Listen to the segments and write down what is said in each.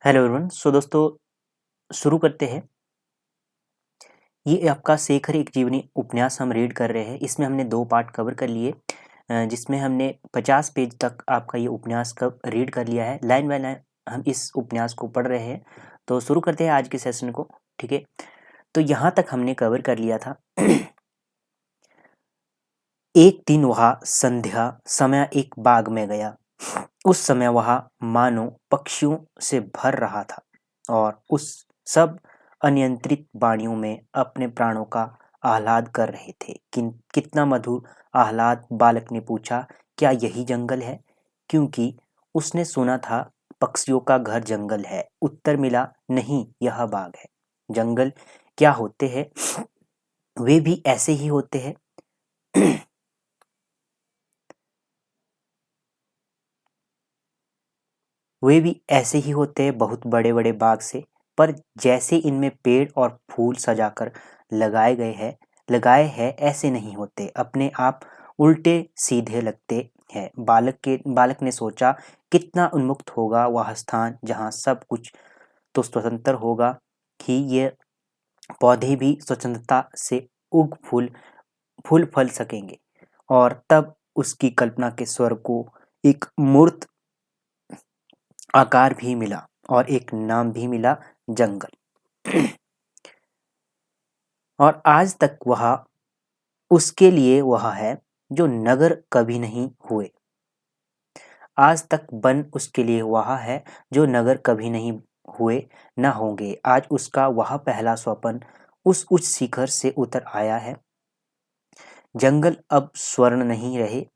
Hello everyone. सो दोस्तों शुरू करते हैं। ये आपका शेखर एक जीवनी उपन्यास हम रीड कर रहे हैं। इसमें हमने 2 पार्ट कवर कर लिए, जिसमें हमने 50 पेज तक आपका ये उपन्यास का रीड कर लिया है। लाइन बाय लाइन हम इस उपन्यास को पढ़ रहे हैं। तो शुरू करते हैं आज के सेशन को। ठीक है, तो यहाँ तक हमने कवर कर लिया था। एक दिन वहाँ संध्या समय एक बाग में गया। उस समय वहाँ मानो पक्षियों से भर रहा था और उस सब अनियंत्रित वाणियों में अपने प्राणों का आह्लाद कर रहे थे। कितना मधुर आह्लाद! बालक ने पूछा, क्या यही जंगल है? क्योंकि उसने सुना था पक्षियों का घर जंगल है। उत्तर मिला, नहीं, यह बाग है। जंगल क्या होते हैं? वे भी ऐसे ही होते हैं। वे भी ऐसे ही होते हैं, बहुत बड़े बड़े बाग से। पर जैसे इनमें पेड़ और फूल सजाकर लगाए हैं ऐसे नहीं होते। अपने आप उल्टे सीधे लगते हैं। बालक ने सोचा, कितना उन्मुक्त होगा वह स्थान जहाँ सब कुछ तो स्वतंत्र होगा कि ये पौधे भी स्वतंत्रता से उग फूल फल सकेंगे। और तब उसकी कल्पना के स्वर को एक मूर्त आकार भी मिला और एक नाम भी मिला, जंगल। और आज तक वह उसके लिए वह है जो नगर कभी नहीं हुए। आज तक वन उसके लिए वह है जो नगर कभी नहीं हुए न होंगे। आज उसका वह पहला स्वप्न उस उच्च शिखर से उतर आया है। जंगल अब स्वर्ण नहीं रहे,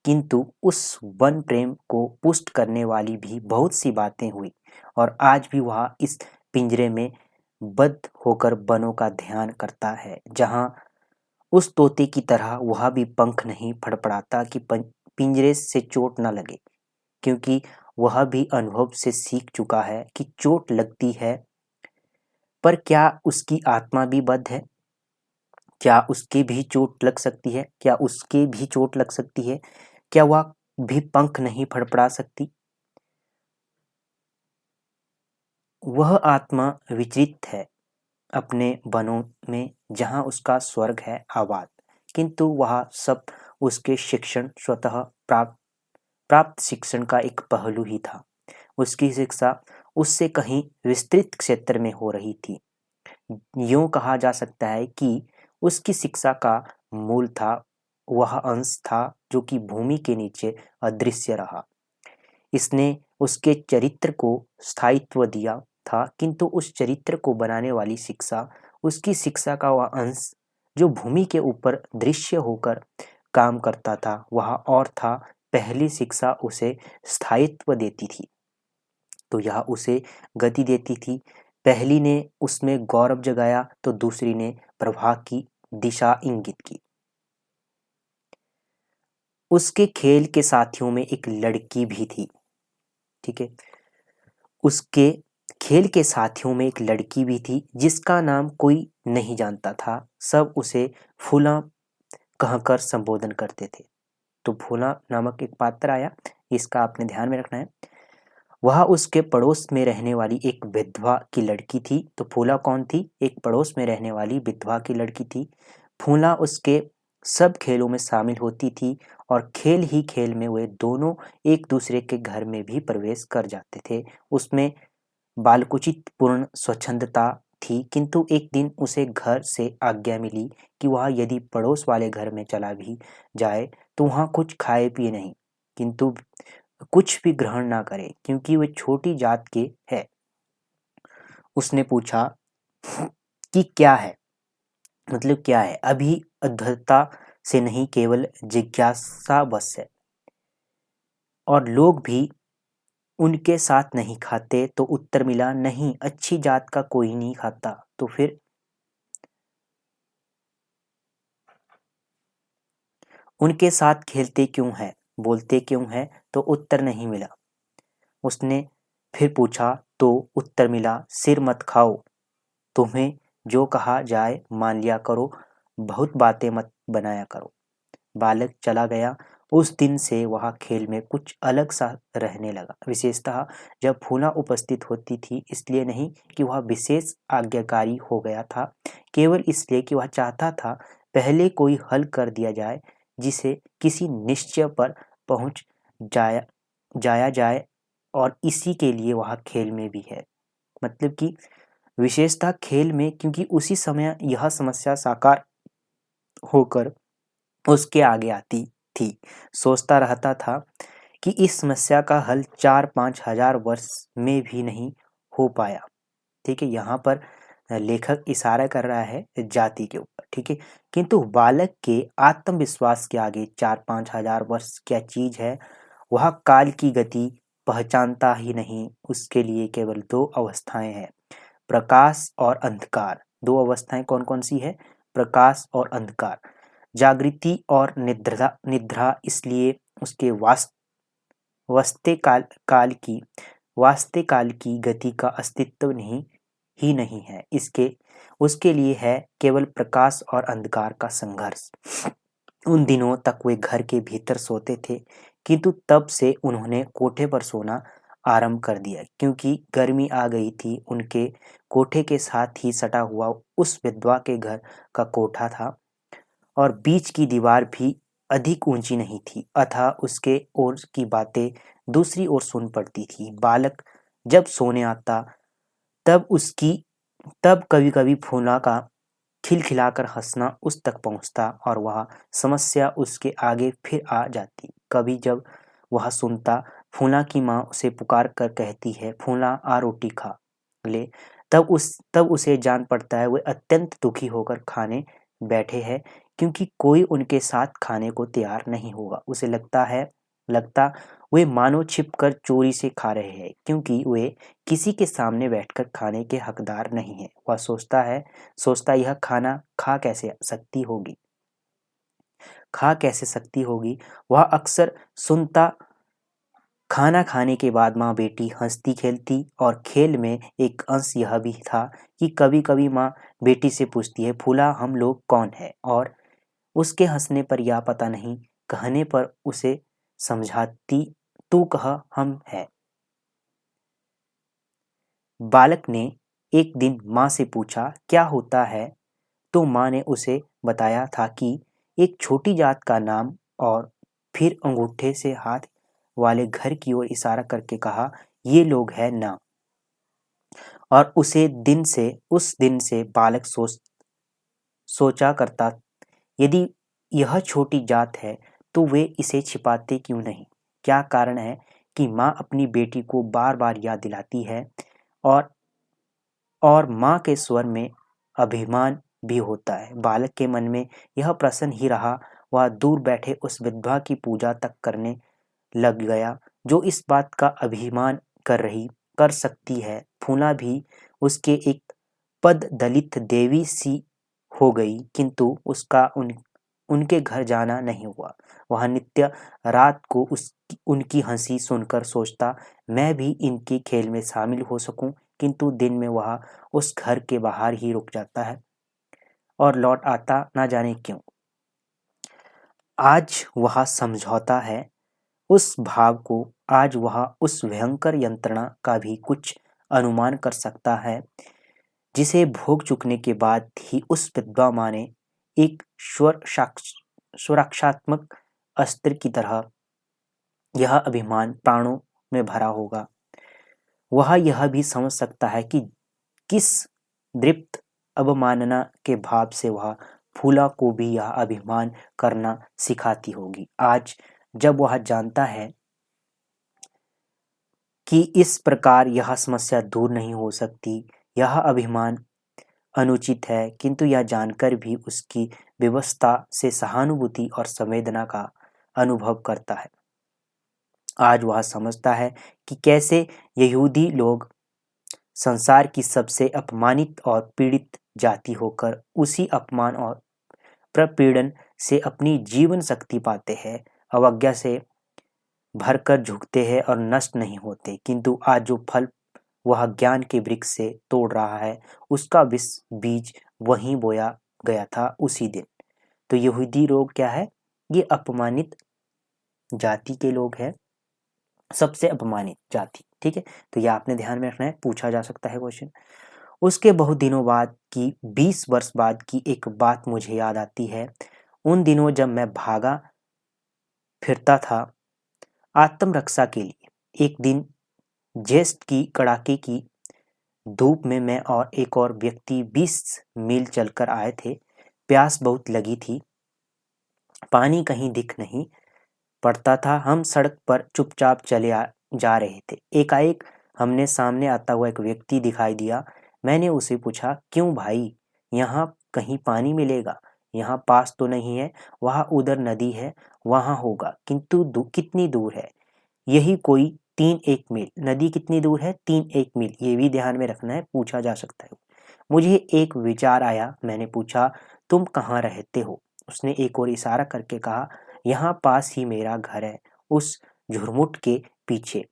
किंतु उस वन प्रेम को पुष्ट करने वाली भी बहुत सी बातें हुई। और आज भी वह इस पिंजरे में बद्ध होकर वनों का ध्यान करता है, जहाँ उस तोते की तरह वह भी पंख नहीं फड़फड़ाता कि पिंजरे से चोट न लगे, क्योंकि वह भी अनुभव से सीख चुका है कि चोट लगती है। पर क्या उसकी आत्मा भी बद्ध है? क्या उसके भी चोट लग सकती है? क्या उसके भी चोट लग सकती है? क्या वह भी पंख नहीं फड़फड़ा सकती? वह आत्मा विचलित है अपने वनों में, जहाँ उसका स्वर्ग है आबाद, किंतु वह सब उसके शिक्षण स्वतः प्राप्त शिक्षण का एक पहलू ही था। उसकी शिक्षा उससे कहीं विस्तृत क्षेत्र में हो रही थी। यूं कहा जा सकता है कि उसकी शिक्षा का मूल था, वह अंश था जो कि भूमि के नीचे अदृश्य रहा। इसने उसके चरित्र को स्थायित्व दिया था, किंतु उस चरित्र को बनाने वाली शिक्षा, उसकी शिक्षा का वह अंश जो भूमि के ऊपर दृश्य होकर काम करता था, वह और था। पहली शिक्षा उसे स्थायित्व देती थी, तो यह उसे गति देती थी। पहली ने उसमें गौरव जगाया तो दूसरी ने प्रवाह की दिशा इंगित की। उसके खेल के साथियों में एक लड़की भी थी। ठीक है, उसके खेल के साथियों में एक लड़की भी थी जिसका नाम कोई नहीं जानता था। सब उसे फूला कहकर संबोधन करते थे। तो फूला नामक एक पात्र आया, इसका आपने ध्यान में रखना है। वह उसके पड़ोस में रहने वाली एक विधवा की लड़की थी। तो फूला कौन थी? एक पड़ोस में रहने वाली विधवा की लड़की थी। फूला उसके सब खेलों में शामिल होती थी और खेल ही खेल में वे दोनों एक दूसरे के घर में भी प्रवेश कर जाते थे। उसमें बालकुचित पूर्ण स्वच्छंदता थी, किंतु एक दिन उसे घर से आज्ञा मिली कि वह यदि पड़ोस वाले घर में चला भी जाए तो वहाँ कुछ खाए पिए नहीं, किंतु कुछ भी ग्रहण ना करे, क्योंकि वे छोटी जात के है। उसने पूछा कि क्या है, मतलब क्या है? अभी अधरता से नहीं, केवल जिज्ञासा बस है। और लोग भी उनके साथ नहीं खाते? तो उत्तर मिला, नहीं, अच्छी जात का कोई नहीं खाता। तो फिर उनके साथ खेलते क्यों है, बोलते क्यों है? तो उत्तर नहीं मिला। उसने फिर पूछा तो उत्तर मिला, सिर मत खाओ, तुम्हें जो कहा जाए मान लिया करो, बहुत बातें मत बनाया करो। बालक चला गया। उस दिन से वह खेल में कुछ अलग सा रहने लगा। विशेषतः जब फूला उपस्थित होती थी, इसलिए नहीं कि वह विशेष आज्ञाकारी हो गया था, केवल इसलिए कि वह चाहता था पहले कोई हल कर दिया जाए जिसे किसी निश्चय पर पहुंच जाया जाया जाए, और इसी के लिए वह खेल में भी है। मतलब कि विशेषतः खेल में, क्योंकि उसी समय यह समस्या साकार होकर उसके आगे आती थी। सोचता रहता था कि इस समस्या का हल 4-5 हजार वर्ष में भी नहीं हो पाया। ठीक है, यहाँ पर लेखक इशारा कर रहा है जाति के ऊपर। ठीक है, किंतु बालक के आत्मविश्वास के आगे 4-5 हजार वर्ष क्या चीज है। वह काल की गति पहचानता ही नहीं। उसके लिए केवल 2 अवस्थाएं हैं, प्रकाश और अंधकार। 2 अवस्थाएं कौन कौन सी है? प्रकाश और अंधकार। जागृति और निद्रा निद्रा इसलिए उसके वास्ते काल की गति का अस्तित्व ही नहीं है। उसके लिए है केवल प्रकाश और अंधकार का संघर्ष। उन दिनों तक वे घर के भीतर सोते थे, किंतु तब से उन्होंने कोठे पर सोना आरंभ कर दिया, क्योंकि गर्मी आ गई थी। उनके कोठे के साथ ही सटा हुआ उस विधवा के घर का कोठा था, और बीच की दीवार भी अधिक ऊंची नहीं थी, अतः उसके ओर की बातें दूसरी ओर सुन पड़ती थी। बालक जब सोने आता तब कभी कभी फूला का खिलखिलाकर हंसना उस तक पहुंचता, और वह समस्या उसके आगे फिर आ जाती। कभी जब वह सुनता फूला की माँ उसे पुकार कर कहती है, फूला आ रोटी खा ले, तब उसे जान पड़ता है वे अत्यंत दुखी होकर खाने बैठे हैं, क्योंकि कोई उनके साथ खाने को तैयार नहीं होगा। उसे लगता वे मानो छिपकर चोरी से खा रहे हैं, क्योंकि वे किसी के सामने बैठकर खाने के हकदार नहीं हैं। वह सोचता यह खाना खा कैसे सकती होगी। वह अक्सर सुनता खाना खाने के बाद माँ बेटी हंसती खेलती, और खेल में एक अंश यह भी था कि कभी कभी माँ बेटी से पूछती है, फूला हम लोग कौन है, और उसके हंसने पर या पता नहीं कहने पर उसे समझाती, तू कह हम है। बालक ने एक दिन माँ से पूछा क्या होता है, तो माँ ने उसे बताया था कि एक छोटी जात का नाम, और फिर अंगूठे से हाथ वाले घर की ओर इशारा करके कहा, ये लोग है ना। और उस दिन से बालक सोचा करता, यदि यह छोटी जात है तो वे इसे छिपाते क्यों नहीं? क्या कारण है कि माँ अपनी बेटी को बार बार याद दिलाती है, और माँ के स्वर में अभिमान भी होता है। बालक के मन में यह प्रश्न ही रहा। वह दूर बैठे उस विधवा की पूजा तक करने लग गया, जो इस बात का अभिमान कर सकती है। फूला भी उसके एक पद दलित देवी सी हो गई, किंतु उसका उनके घर जाना नहीं हुआ। वह नित्य रात को उनकी हंसी सुनकर सोचता, मैं भी इनके खेल में शामिल हो सकूं, किंतु दिन में वह उस घर के बाहर ही रुक जाता है और लौट आता ना जाने क्यों। आज वह समझौता है उस भाव को, आज वह उस भयंकर यंत्रणा का भी कुछ अनुमान कर सकता है, जिसे भोग चुकने के बाद ही उस विधवा माँ ने एक सुरक्षात्मक अस्त्र की तरह यह अभिमान प्राणों में भरा होगा। वह यह भी समझ सकता है कि किस दृप्त अवमानना के भाव से वह फूला को भी यह अभिमान करना सिखाती होगी। आज जब वह जानता है कि इस प्रकार यह समस्या दूर नहीं हो सकती, यह अभिमान अनुचित है, किंतु यह जानकर भी उसकी व्यवस्था से सहानुभूति और संवेदना का अनुभव करता है। आज वह समझता है कि कैसे यहूदी लोग संसार की सबसे अपमानित और पीड़ित जाति होकर उसी अपमान और प्रपीड़न से अपनी जीवन शक्ति पाते हैं, अवज्ञा से भरकर झुकते हैं और नष्ट नहीं होते, किंतु आज जो फल वह ज्ञान के वृक्ष से तोड़ रहा है, उसका बीज वहीं बोया गया था उसी दिन। तो यहूदी लोग क्या है? ये अपमानित जाति के लोग हैं, सबसे अपमानित जाति। ठीक है, तो ये आपने ध्यान में रखना है, पूछा जा सकता है क्वेश्चन। उसके बहुत दिनों बाद की, 20 वर्ष बाद की एक बात मुझे याद आती है। उन दिनों जब मैं भागा फिरता था आत्मरक्षा के लिए। एक दिन ज्येष्ठ की कड़ाके की धूप में मैं और एक और व्यक्ति 20 मील चलकर आए थे। प्यास बहुत लगी थी, पानी कहीं दिख नहीं पड़ता था। हम सड़क पर चुपचाप जा रहे थे। एकाएक हमने सामने आता हुआ एक व्यक्ति दिखाई दिया। मैंने उसे पूछा, क्यों भाई, यहाँ कहीं पानी मिलेगा? यहाँ पास तो नहीं है। वहाँ उधर नदी है, वहाँ होगा, किंतु कितनी दूर है? यही कोई 3-1 मील। नदी कितनी दूर है? 3-1 मील। ये भी ध्यान में रखना है, पूछा जा सकता है। मुझे एक विचार आया। मैंने पूछा, तुम कहाँ रहते हो? उसने एक और इशारा करके कहा, यहाँ पास ही मेरा घर है, उस झुरमुट के पीछे।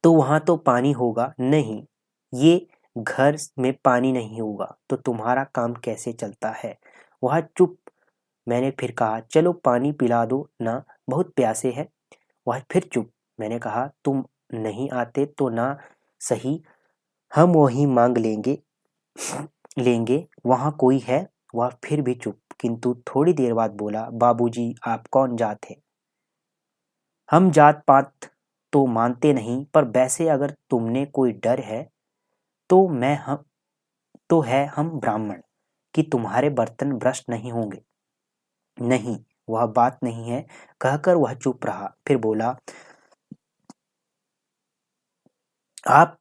तो वहाँ तो पानी होगा। नहीं, ये घर में पानी नहीं होगा तो तुम्हारा काम कैसे चलता है? वह चुप। मैंने फिर कहा, चलो पानी पिला दो ना, बहुत प्यासे है। वह फिर चुप। मैंने कहा, तुम नहीं आते तो ना सही, हम वहीं मांग लेंगे। वहाँ कोई है? वह फिर भी चुप, किंतु थोड़ी देर बाद बोला, बाबूजी, आप कौन जात है? हम जात पात तो मानते नहीं, पर वैसे अगर तुमने कोई डर है तो हम ब्राह्मण, कि तुम्हारे बर्तन भ्रष्ट नहीं होंगे। नहीं, वह बात नहीं है, कहकर वह चुप रहा। फिर बोला, आप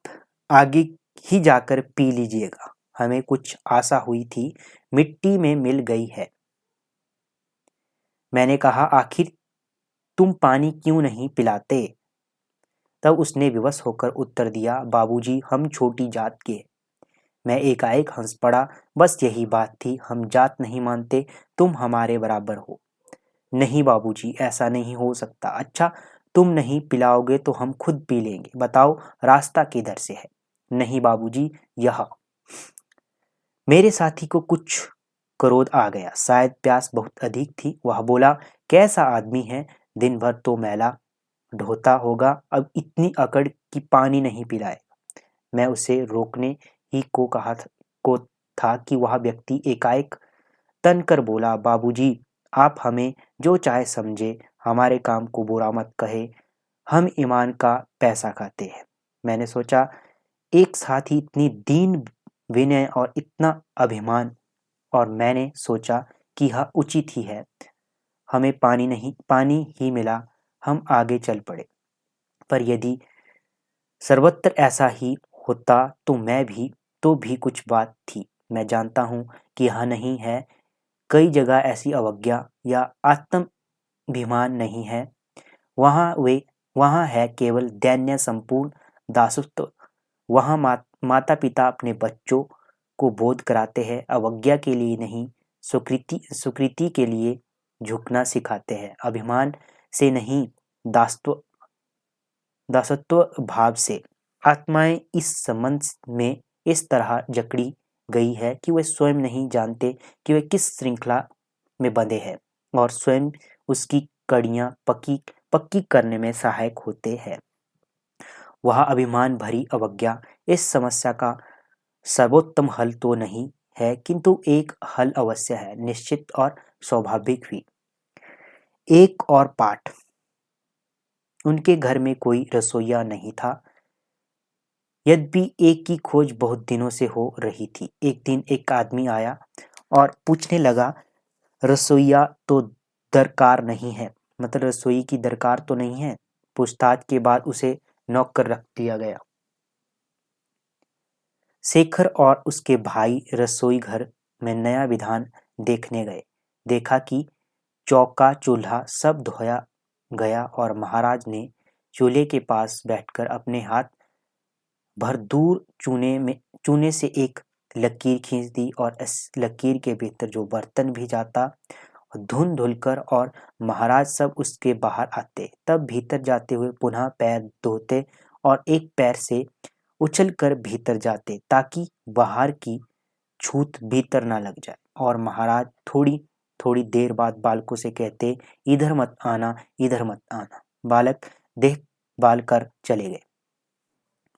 आगे ही जाकर पी लीजिएगा। हमें कुछ आशा हुई थी, मिट्टी में मिल गई है। मैंने कहा, आखिर तुम पानी क्यों नहीं पिलाते? तब उसने विवश होकर उत्तर दिया, बाबूजी, हम छोटी जात के हैं। मैं एकाएक हंस पड़ा। बस यही बात थी, हम जात नहीं मानते, तुम हमारे बराबर हो। नहीं बाबूजी, ऐसा नहीं हो सकता। अच्छा, तुम नहीं पिलाओगे तो हम खुद पी लेंगे। बताओ, रास्ता किधर से है? नहीं बाबूजी, यह। मेरे साथी को कुछ क्रोध आ गया, शायद प्यास बहुत अधिक थी। वह बोला, कैसा आदमी है, दिन भर तो मैला ढोता होगा, अब इतनी अकड़ कि पानी नहीं पिलाए। मैं उसे रोकने ही को था कि वह व्यक्ति एकाएक तन कर बोला, बाबूजी, आप हमें जो चाहे समझे, हमारे काम को बुरा मत कहे, हम ईमान का पैसा खाते हैं। मैंने सोचा, एक साथ ही इतनी दीन विनय और इतना अभिमान, और मैंने सोचा कि यह उचित ही है। हमें पानी ही मिला। हम आगे चल पड़े। पर यदि सर्वत्र ऐसा ही होता तो भी कुछ बात थी। मैं जानता हूँ कि यह नहीं है, कई जगह ऐसी अवज्ञा या आत्माभिमान नहीं है। वहाँ है केवल दैन्य संपूर्ण दासत्व। वहाँ माता पिता अपने बच्चों को बोध कराते हैं, अवज्ञा के लिए नहीं, स्वीकृति के लिए झुकना सिखाते हैं। अभिमान से नहीं, दासत्व भाव से। आत्माएं इस संबंध में इस तरह जकड़ी गई है कि वे स्वयं नहीं जानते कि वे किस श्रृंखला में बंधे हैं, और स्वयं उसकी कड़ियां पक्की करने में सहायक होते हैं। वह अभिमान भरी अवज्ञा इस समस्या का सर्वोत्तम हल तो नहीं है, किंतु एक हल अवश्य है, निश्चित और स्वाभाविक भी। एक और पाठ। उनके घर में कोई रसोइया नहीं था, यद्यपि एक की खोज बहुत दिनों से हो रही थी। एक दिन एक आदमी आया और पूछने लगा, रसोइया तो दरकार नहीं है, मतलब रसोई की दरकार तो नहीं है। पूछताछ के बाद उसे नौकर रख दिया गया। शेखर और उसके भाई रसोई घर में नया विधान देखने गए। देखा कि चौका चूल्हा सब धोया गया और महाराज ने चूल्हे के पास बैठकर अपने हाथ भर दूर चूने से एक लकीर खींच दी, और इस लकीर के भीतर जो बर्तन भी जाता, धुन धुलकर और महाराज सब उसके बाहर आते। तब भीतर जाते हुए पुनः पैर धोते और एक पैर से उछलकर भीतर जाते, ताकि बाहर की छूत भीतर ना लग जाए, और महाराज थोड़ी थोड़ी देर बाद बालकों से कहते, इधर मत आना, इधर मत आना। बालक देखभाल कर चले गए।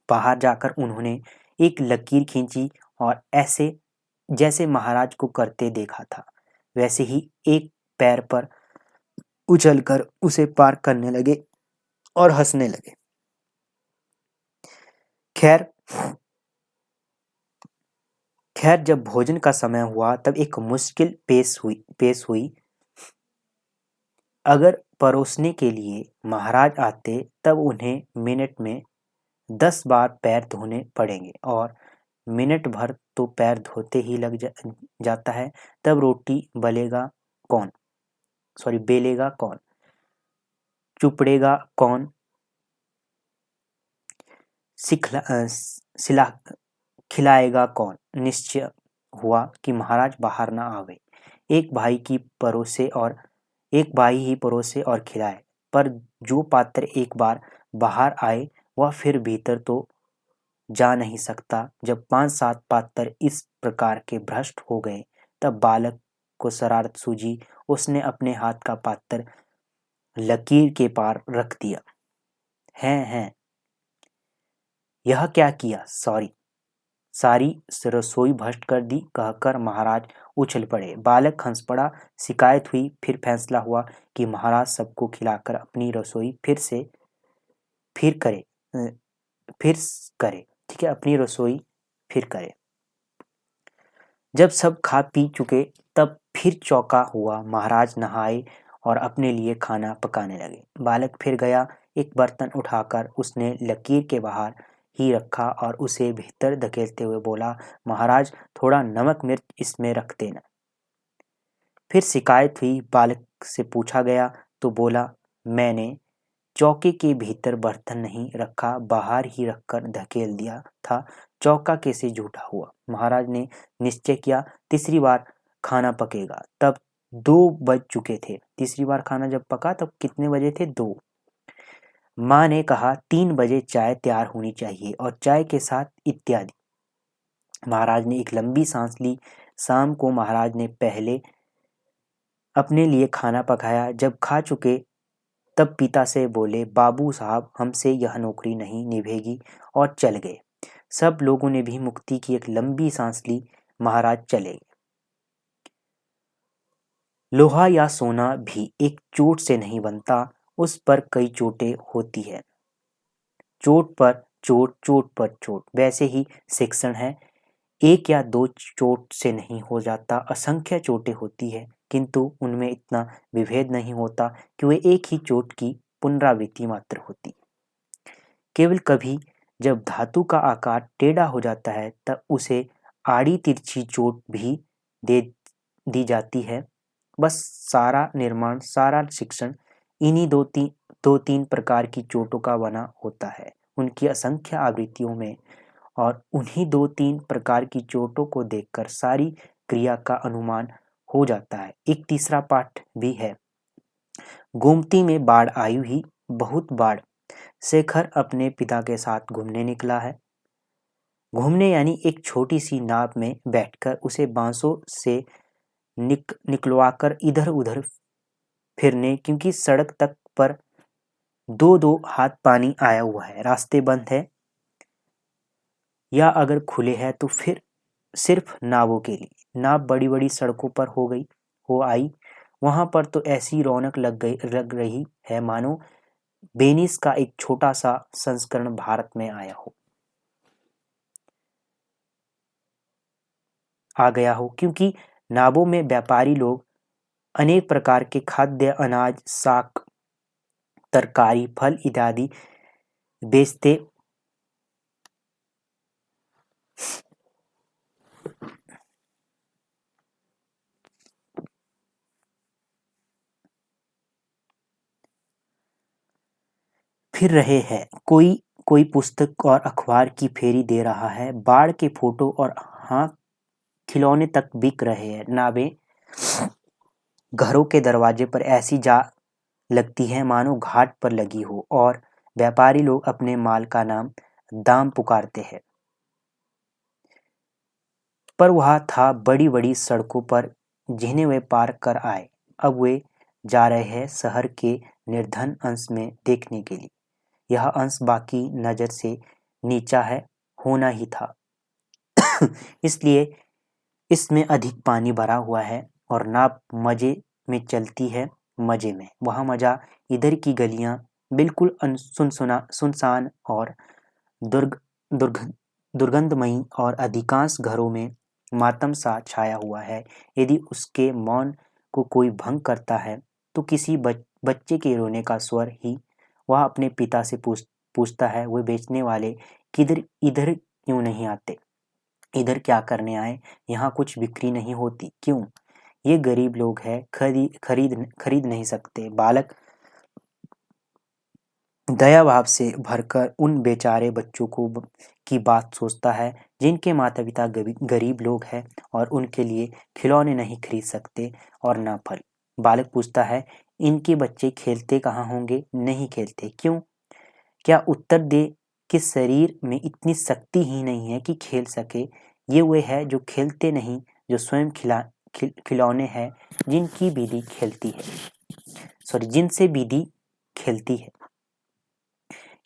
बाहर जाकर उन्होंने एक लकीर खींची और ऐसे जैसे महाराज को करते देखा था वैसे ही एक पैर पर उछलकर उसे पार करने लगे और हंसने लगे। खैर जब भोजन का समय हुआ तब एक मुश्किल पेश हुई। अगर परोसने के लिए महाराज आते तब उन्हें मिनट में 10 बार पैर धोने पड़ेंगे और मिनट भर तो पैर धोते ही लग जाता है। तब रोटी बेलेगा कौन, चुपड़ेगा कौन, खिलाएगा कौन। निश्चय हुआ कि महाराज बाहर न आवे। एक भाई ही परोसे और खिलाए। पर जो पात्र एक बार बाहर आए वह फिर भीतर तो जा नहीं सकता। जब 5-7 पात्र इस प्रकार के भ्रष्ट हो गए तब बालक को शरारत सूझी। उसने अपने हाथ का पात्र लकीर के पार रख दिया। हैं यह क्या किया, सारी रसोई भ्रष्ट कर दी, कहकर महाराज उछल पड़े। बालक हंस पड़ा। शिकायत हुई। फिर फैसला हुआ कि महाराज सबको खिलाकर अपनी रसोई फिर करे। ठीक है, अपनी रसोई फिर करे। जब सब खा पी चुके तब फिर चौका हुआ। महाराज नहाए और अपने लिए खाना पकाने लगे। बालक फिर गया। एक बर्तन उठाकर उसने लकीर के बाहर ही रखा और उसे भीतर धकेलते हुए बोला, महाराज थोड़ा नमक मिर्च इसमें रख देना। फिर शिकायत हुई। बालक से पूछा गया तो बोला, मैंने चौके के भीतर बर्तन नहीं रखा, बाहर ही रखकर धकेल दिया था। चौका कैसे झूठा हुआ। महाराज ने निश्चय किया, तीसरी बार खाना पकेगा। तब 2 बज चुके थे। तीसरी बार खाना जब पका तब कितने बजे थे? 2। माँ ने कहा 3 बजे चाय तैयार होनी चाहिए और चाय के साथ इत्यादि। महाराज ने एक लंबी सांस ली। शाम को महाराज ने पहले अपने लिए खाना पकाया। जब खा चुके तब पिता से बोले, बाबू साहब हमसे यह नौकरी नहीं निभेगी, और चल गए। सब लोगों ने भी मुक्ति की एक लंबी सांस ली। महाराज चले गए। लोहा या सोना भी एक चोट से नहीं बनता, उस पर कई चोटें होती है। चोट पर चोट, चोट पर चोट। वैसे ही शिक्षण है, 1 या 2 चोट से नहीं हो जाता, असंख्य चोटें होती है, किंतु उनमें इतना विभेद नहीं होता कि वे एक ही चोट की पुनरावृत्ति मात्र होती। केवल कभी जब धातु का आकार टेढ़ा हो जाता है तब उसे आड़ी तिरछी चोट भी दे दी जाती है। बस सारा निर्माण, सारा शिक्षण इन्हीं 2-3 प्रकार की चोटों का बना होता है, उनकी असंख्य आवृत्तियों में। और उन्हीं 2-3 प्रकार की चोटों को देखकर सारी क्रिया का अनुमान हो जाता है। एक तीसरा पाठ भी है। गोमती में बाढ़ आई हुई, बहुत बाढ़। शेखर अपने पिता के साथ घूमने निकला है। घूमने यानी एक छोटी सी नाव में बैठकर उसे बांसों से निकलवाकर इधर उधर फिरने, क्योंकि सड़क तक पर 2-2 हाथ पानी आया हुआ है, रास्ते बंद है, या अगर खुले हैं तो फिर सिर्फ नावों के लिए। नाव बड़ी बड़ी सड़कों पर हो आई। वहां पर तो ऐसी रौनक लग रही है मानो वेनिस का एक छोटा सा संस्करण भारत में आ गया हो, क्योंकि नावों में व्यापारी लोग अनेक प्रकार के खाद्य, अनाज, शाक, तरकारी, फल इत्यादि बेचते फिर रहे हैं। कोई पुस्तक और अखबार की फेरी दे रहा है। बाढ़ के फोटो और खिलौने तक बिक रहे हैं। नावें घरों के दरवाजे पर ऐसी जा लगती हैं मानो घाट पर लगी हो, और व्यापारी लोग अपने माल का दाम पुकारते हैं। पर वह था बड़ी बड़ी सड़कों पर जिन्हें वे पार कर आए। अब वे जा रहे हैं शहर के निर्धन अंश में देखने के लिए। यह अंश बाकी नज़र से नीचा है, होना ही था। इसलिए इसमें अधिक पानी भरा हुआ है और नाव मज़े में चलती है। मज़े में वहाँ मज़ा। इधर की गलियाँ बिल्कुल सुनसान और दुर्ग दुर्ग दुर्गंधमयी और अधिकांश घरों में मातम सा छाया हुआ है। यदि उसके मौन को कोई भंग करता है तो किसी बच्चे के रोने का स्वर ही। वह अपने पिता से पूछता है, वे बेचने वाले किधर इधर क्यों नहीं आते? इधर क्या करने आए? यहाँ कुछ बिक्री नहीं होती क्यों? ये गरीब लोग हैं, खरीद नहीं सकते। बालक दया भाव से भरकर उन बेचारे बच्चों की बात सोचता है जिनके माता पिता गरीब लोग हैं और उनके लिए खिलौने नहीं खरीद सकते और ना फल। बालक पूछता है, इनके बच्चे खेलते कहाँ होंगे? नहीं खेलते क्यों? क्या उत्तर दे कि शरीर में इतनी शक्ति ही नहीं है कि खेल सके। ये वे है जो खेलते नहीं, जो स्वयं खिलौने हैं जिनसे विधि खेलती है।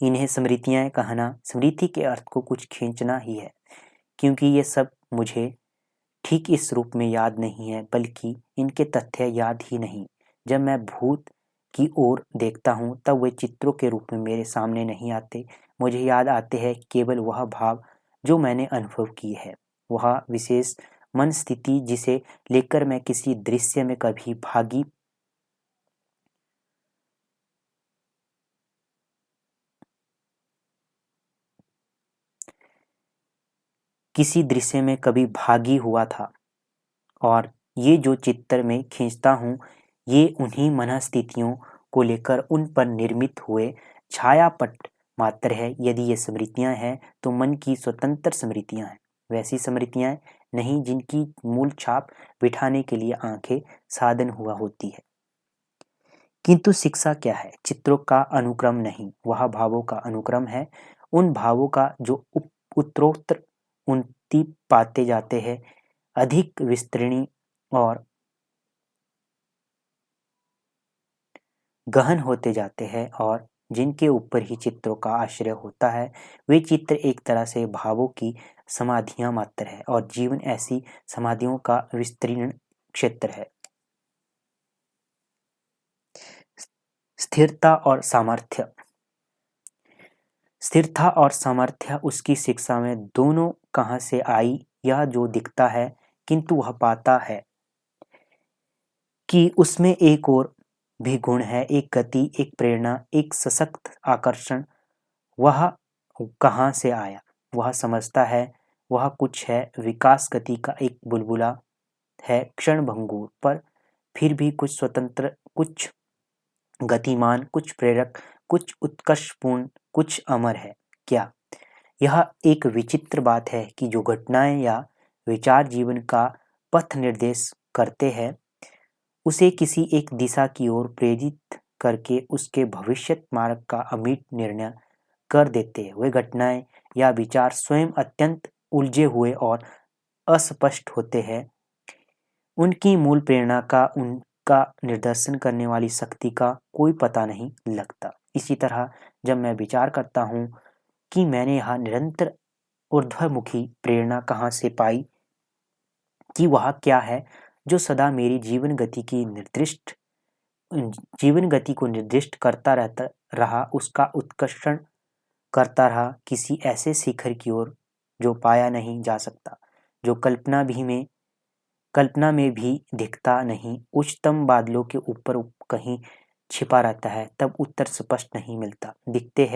इन्हें स्मृतियाँ कहना, स्मृति के अर्थ को कुछ खींचना ही है, क्योंकि ये सब मुझे ठीक इस रूप में याद नहीं है, बल्कि इनके तथ्य याद ही नहीं। जब मैं भूत की ओर देखता हूँ तब वे चित्रों के रूप में मेरे सामने नहीं आते। मुझे याद आते हैं केवल वह भाव जो मैंने अनुभव की है, वह विशेष मन स्थिति जिसे लेकर मैं किसी दृश्य में कभी भागी हुआ था। और ये जो चित्र में खींचता हूँ, ये उन्हीं मनस्थितियों को लेकर उन पर निर्मित हुए छायापट मात्र है। यदि ये स्मृतियाँ हैं तो मन की स्वतंत्र स्मृतियाँ हैं, वैसी स्मृतियाँ नहीं जिनकी मूल छाप बिठाने के लिए आंखें साधन हुआ होती है। किंतु शिक्षा क्या है? चित्रों का अनुक्रम नहीं, वह भावों का अनुक्रम है। उन भावों का जो उत्तरोत्तर उन्नति पाते जाते हैं, अधिक विस्तृणी और गहन होते जाते हैं और जिनके ऊपर ही चित्रों का आश्रय होता है, वे चित्र एक तरह से भावों की समाधियां मात्र है और जीवन ऐसी समाधियों का विस्तीर्ण क्षेत्र है। स्थिरता और सामर्थ्य। स्थिरता और सामर्थ्य उसकी शिक्षा में दोनों कहाँ से आई, यह जो दिखता है, किंतु वह पाता है कि उसमें एक और भी गुण है, एक गति, एक प्रेरणा, एक सशक्त आकर्षण। वह कहाँ से आया? वह समझता है वह कुछ है, विकास गति का एक बुलबुला है, क्षणभंगुर, पर फिर भी कुछ स्वतंत्र, कुछ गतिमान, कुछ प्रेरक, कुछ उत्कर्षपूर्ण, कुछ अमर है। क्या यह एक विचित्र बात है कि जो घटनाएं या विचार जीवन का पथ निर्देश करते हैं, उसे किसी एक दिशा की ओर प्रेरित करके उसके भविष्य मार्ग का अमिट निर्णय कर देते हैं। वे घटनाएं या विचार स्वयं अत्यंत उलझे हुए और अस्पष्ट होते हैं। उनकी मूल प्रेरणा का, उनका निर्देशन करने वाली शक्ति का कोई पता नहीं लगता। इसी तरह जब मैं विचार करता हूँ कि मैंने यह निरंतर ऊर्ध्वमुखी प्रेरणा कहाँ से पाई, कि वह क्या है जो सदा मेरी जीवन गति को निर्दिष्ट करता रहा, उसका उत्कर्षण करता रहा किसी ऐसे शिखर की ओर जो पाया नहीं जा सकता, जो कल्पना में भी दिखता नहीं, उच्चतम बादलों के ऊपर कहीं छिपा रहता है। तब उत्तर स्पष्ट नहीं मिलता। दिखते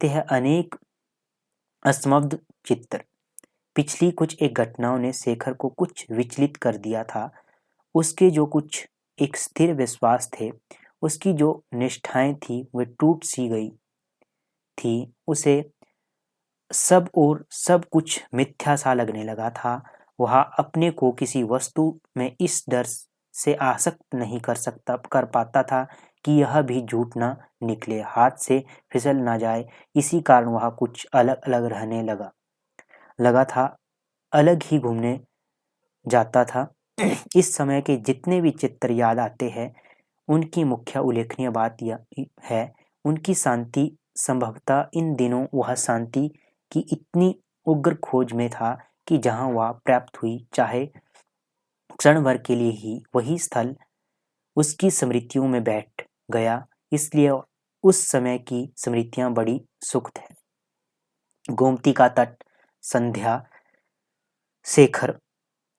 हैं अनेक अस्मब्ध चित्र। पिछली कुछ एक घटनाओं ने शेखर को कुछ विचलित कर दिया था। उसके जो कुछ एक स्थिर विश्वास थे, उसकी जो निष्ठाएं थी, वे टूट सी गई थी। उसे सब और सब कुछ मिथ्या सा लगने लगा था। वह अपने को किसी वस्तु में इस डर से आसक्त नहीं कर पाता था कि यह भी झूठ ना निकले, हाथ से फिसल ना जाए। इसी कारण वह कुछ अलग अलग रहने लगा था, अलग ही घूमने जाता था। इस समय के जितने भी चित्र याद आते हैं उनकी मुख्य उल्लेखनीय बात यह है उनकी शांति। संभवतः इन दिनों वह शांति की इतनी उग्र खोज में था कि जहाँ वह प्राप्त हुई चाहे क्षण भर के लिए ही वही स्थल उसकी स्मृतियों में बैठ गया। इसलिए उस समय की स्मृतियां बड़ी सुखद है। गोमती का तट, संध्या। शेखर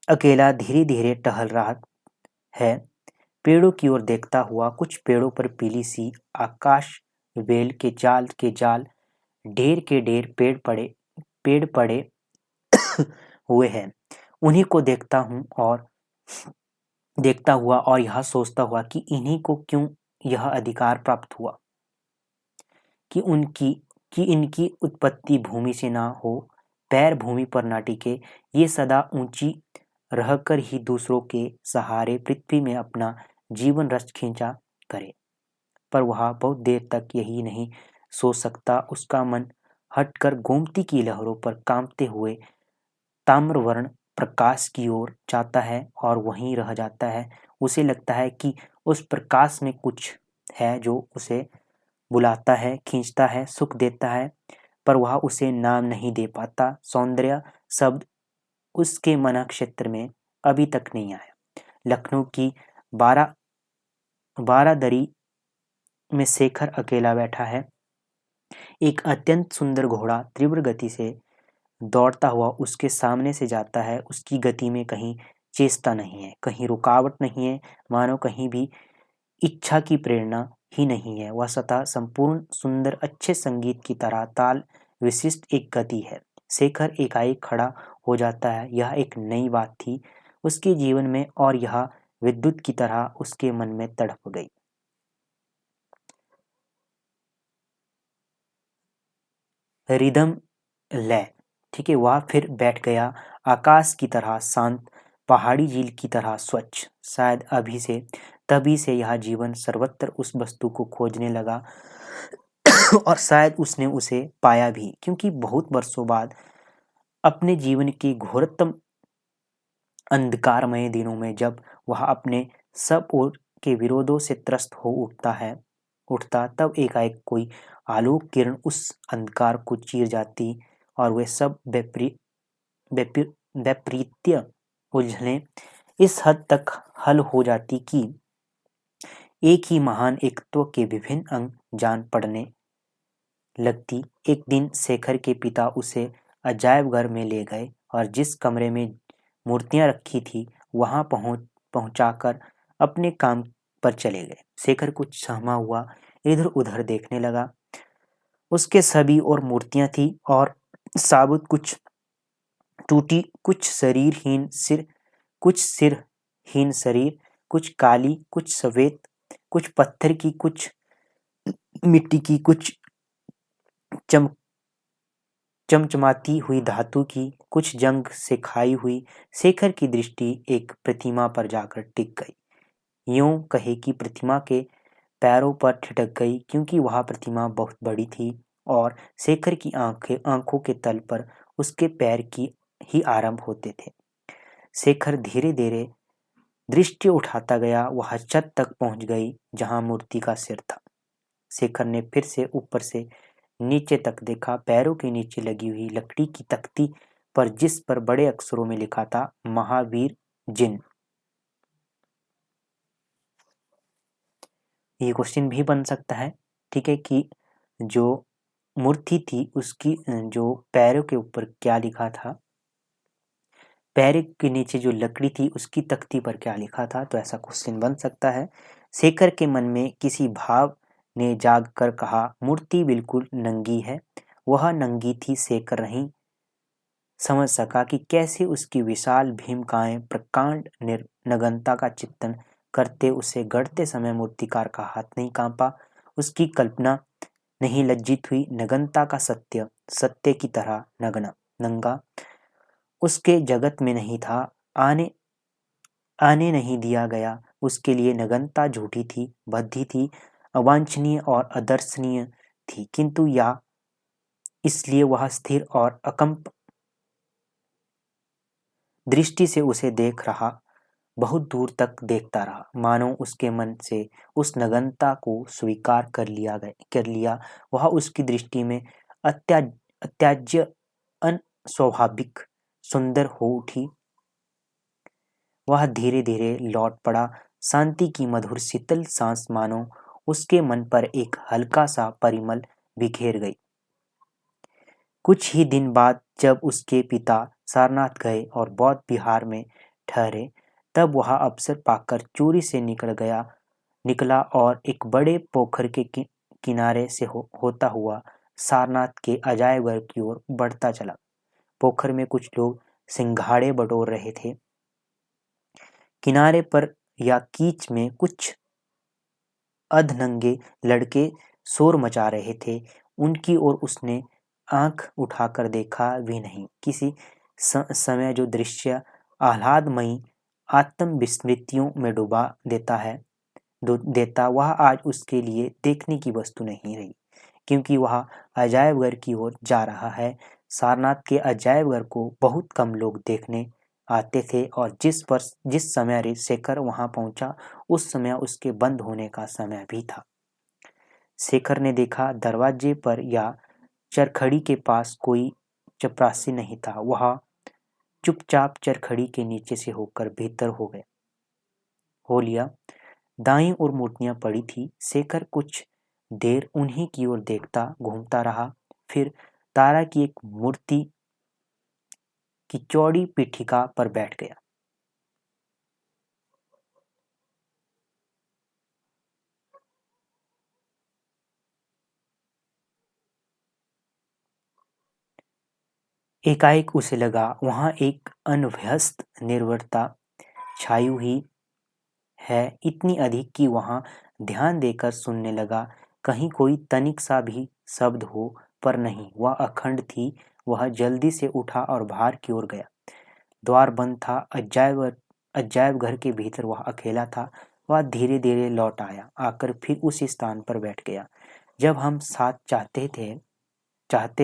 अकेला धीरे धीरे टहल रहा है, पेड़ों की ओर देखता हुआ। कुछ पेड़ों पर पीली सी आकाश बेल के जाल ढेर के ढेर पेड़ पड़े हुए हैं। उन्हीं को देखता हुआ और यह सोचता हुआ कि इन्हीं को क्यों यह अधिकार प्राप्त हुआ कि इनकी उत्पत्ति भूमि से ना हो, पैर भूमि पर ना टिके, ये सदा ऊंची रहकर ही दूसरों के सहारे पृथ्वी में अपना जीवन रच खींचा करे। पर वह बहुत देर तक यही नहीं सोच सकता। उसका मन हटकर गोमती की लहरों पर कांपते हुए ताम्रवर्ण प्रकाश की ओर जाता है और वहीं रह जाता है। उसे लगता है कि उस प्रकाश में कुछ है जो उसे बुलाता है, खींचता है, सुख देता है, पर वह उसे नाम नहीं दे पाता। सौंदर्य शब्द उसके मन क्षेत्र में अभी तक नहीं आया। लखनऊ की बारादरी में शेखर अकेला बैठा है। एक अत्यंत सुंदर घोड़ा तीव्र गति से दौड़ता हुआ उसके सामने से जाता है। उसकी गति में कहीं चेष्टा नहीं है, कहीं रुकावट नहीं है, मानो कहीं भी इच्छा की प्रेरणा ही नहीं है। वह सतह संपूर्ण सुंदर अच्छे संगीत की तरह ताल विशिष्ट एक गति है। शेखर एकाएक खड़ा हो जाता है। यह एक नई बात थी उसके जीवन में और यह विद्युत की तरह उसके मन में तड़प गई। रिदम लय, ठीक है। वह फिर बैठ गया, आकाश की तरह शांत, पहाड़ी झील की तरह स्वच्छ। शायद तभी से यह जीवन सर्वत्र उस वस्तु को खोजने लगा और शायद उसने उसे पाया भी, क्योंकि बहुत वर्षों बाद अपने जीवन की घोरतम अंधकारमय दिनों में जब वह अपने सब ओर के विरोधों से त्रस्त हो उठता तब एकाएक कोई आलोक किरण उस अंधकार को चीर जाती और वे सब वैपरीत्य उलझने इस हद तक हल हो जाती कि एक ही महान एकत्व के विभिन्न अंग जान पड़ने लगती। एक दिन शेखर के पिता उसे अजायब घर में ले गए और जिस कमरे में मूर्तियां रखी थी वहां पहुंचाकर अपने काम पर चले गए। शेखर कुछ सहमा हुआ इधर उधर देखने लगा। उसके सभी और मूर्तियां थी और साबुत, कुछ टूटी, कुछ सिरहीन शरीर, कुछ काली, कुछ सफेद, कुछ पत्थर की, कुछ मिट्टी की, कुछ चमचमाती हुई धातु की, कुछ जंग से खाई हुई। शेखर की दृष्टि एक प्रतिमा पर जाकर टिक गई। यूं कहे कि प्रतिमा के पैरों पर ठिठक गई, क्योंकि वह प्रतिमा बहुत बड़ी थी और शेखर की आंखों के तल पर उसके पैर की ही आरंभ होते थे। शेखर धीरे धीरे दृष्टि उठाता गया। वह छत तक पहुंच गई जहां मूर्ति का सिर था। शेखर ने फिर से ऊपर से नीचे तक देखा। पैरों के नीचे लगी हुई लकड़ी की तख्ती पर, जिस पर बड़े अक्षरों में लिखा था महावीर जिन। ये क्वेश्चन भी बन सकता है, ठीक है, कि जो मूर्ति थी उसकी जो पैरों के ऊपर क्या लिखा था, पैर के नीचे जो लकड़ी थी उसकी तख्ती पर क्या लिखा था। तो ऐसा क्वेश्चन बन सकता है। शेखर के मन में किसी भाव ने जाग कर कहा, मूर्ति बिल्कुल नंगी है। वह नंगी थी। शेखर नहीं समझ सका कि कैसे उसकी विशाल भीमकाय प्रकांड नग्नता का चिंतन करते उसे गढ़ते समय मूर्तिकार का हाथ नहीं कांपा, उसकी कल्पना नहीं लज्जित हुई। नग्नता का सत्य की तरह नंगा उसके जगत में नहीं था, आने नहीं दिया गया। उसके लिए नग्नता झूठी थी, बद्धी थी, अवांछनीय और अदर्शनीय थी, किंतु या इसलिए वह स्थिर और अकंप दृष्टि से उसे देख रहा, बहुत दूर तक देखता रहा, मानो उसके मन से उस नग्नता को स्वीकार कर लिया। वह उसकी दृष्टि में अत्याज्य अनस्वाभाविक सुंदर हो उठी। वह धीरे धीरे लौट पड़ा। शांति की मधुर शीतल सांस मानो उसके मन पर एक हल्का सा परिमल बिखेर गई। कुछ ही दिन बाद जब उसके पिता सारनाथ गए और बौद्ध विहार में ठहरे, तब वह अवसर पाकर चोरी से निकला और एक बड़े पोखर के किनारे से होता हुआ सारनाथ के अजायबघर की ओर बढ़ता चला। पोखर में कुछ लोग सिंघाड़े बटोर रहे थे। किनारे पर या कीच में कुछ अधनंगे लड़के शोर मचा रहे थे। उनकी ओर उसने आंख उठाकर देखा भी नहीं। किसी समय जो दृश्य आह्लादमयी आत्मविस्मृतियों में डुबा देता वह आज उसके लिए देखने की वस्तु नहीं रही, क्योंकि वह अजायबघर की ओर जा रहा है। सारनाथ के अजायबघर को बहुत कम लोग देखने आते थे और जिस समय शेखर वहां पहुंचा उस समय उसके बंद होने का समय भी था। शेखर ने देखा दरवाजे पर या चरखड़ी के पास कोई चपरासी नहीं था। वह चुपचाप चरखड़ी के नीचे से होकर भीतर हो लिया। दाईं ओर मूर्तियां पड़ी थी। शेखर कुछ देर उन्हीं की ओर देखता घूमता रहा, फिर तारा की एक मूर्ति की चौड़ी पीठिका पर बैठ गया। एकाएक उसे लगा वहां एक अनभ्यस्त निर्भरता छाई हुई है, इतनी अधिक कि वहां ध्यान देकर सुनने लगा। कहीं कोई तनिक सा भी शब्द हो, पर नहीं, वह अखंड थी। वह जल्दी से उठा और बाहर की ओर गया। द्वार बंद था। अजायब घर के भीतर वह अकेला था। वह धीरे धीरे लौट आकर फिर उसी स्थान पर बैठ गया। जब हम साथ चाहते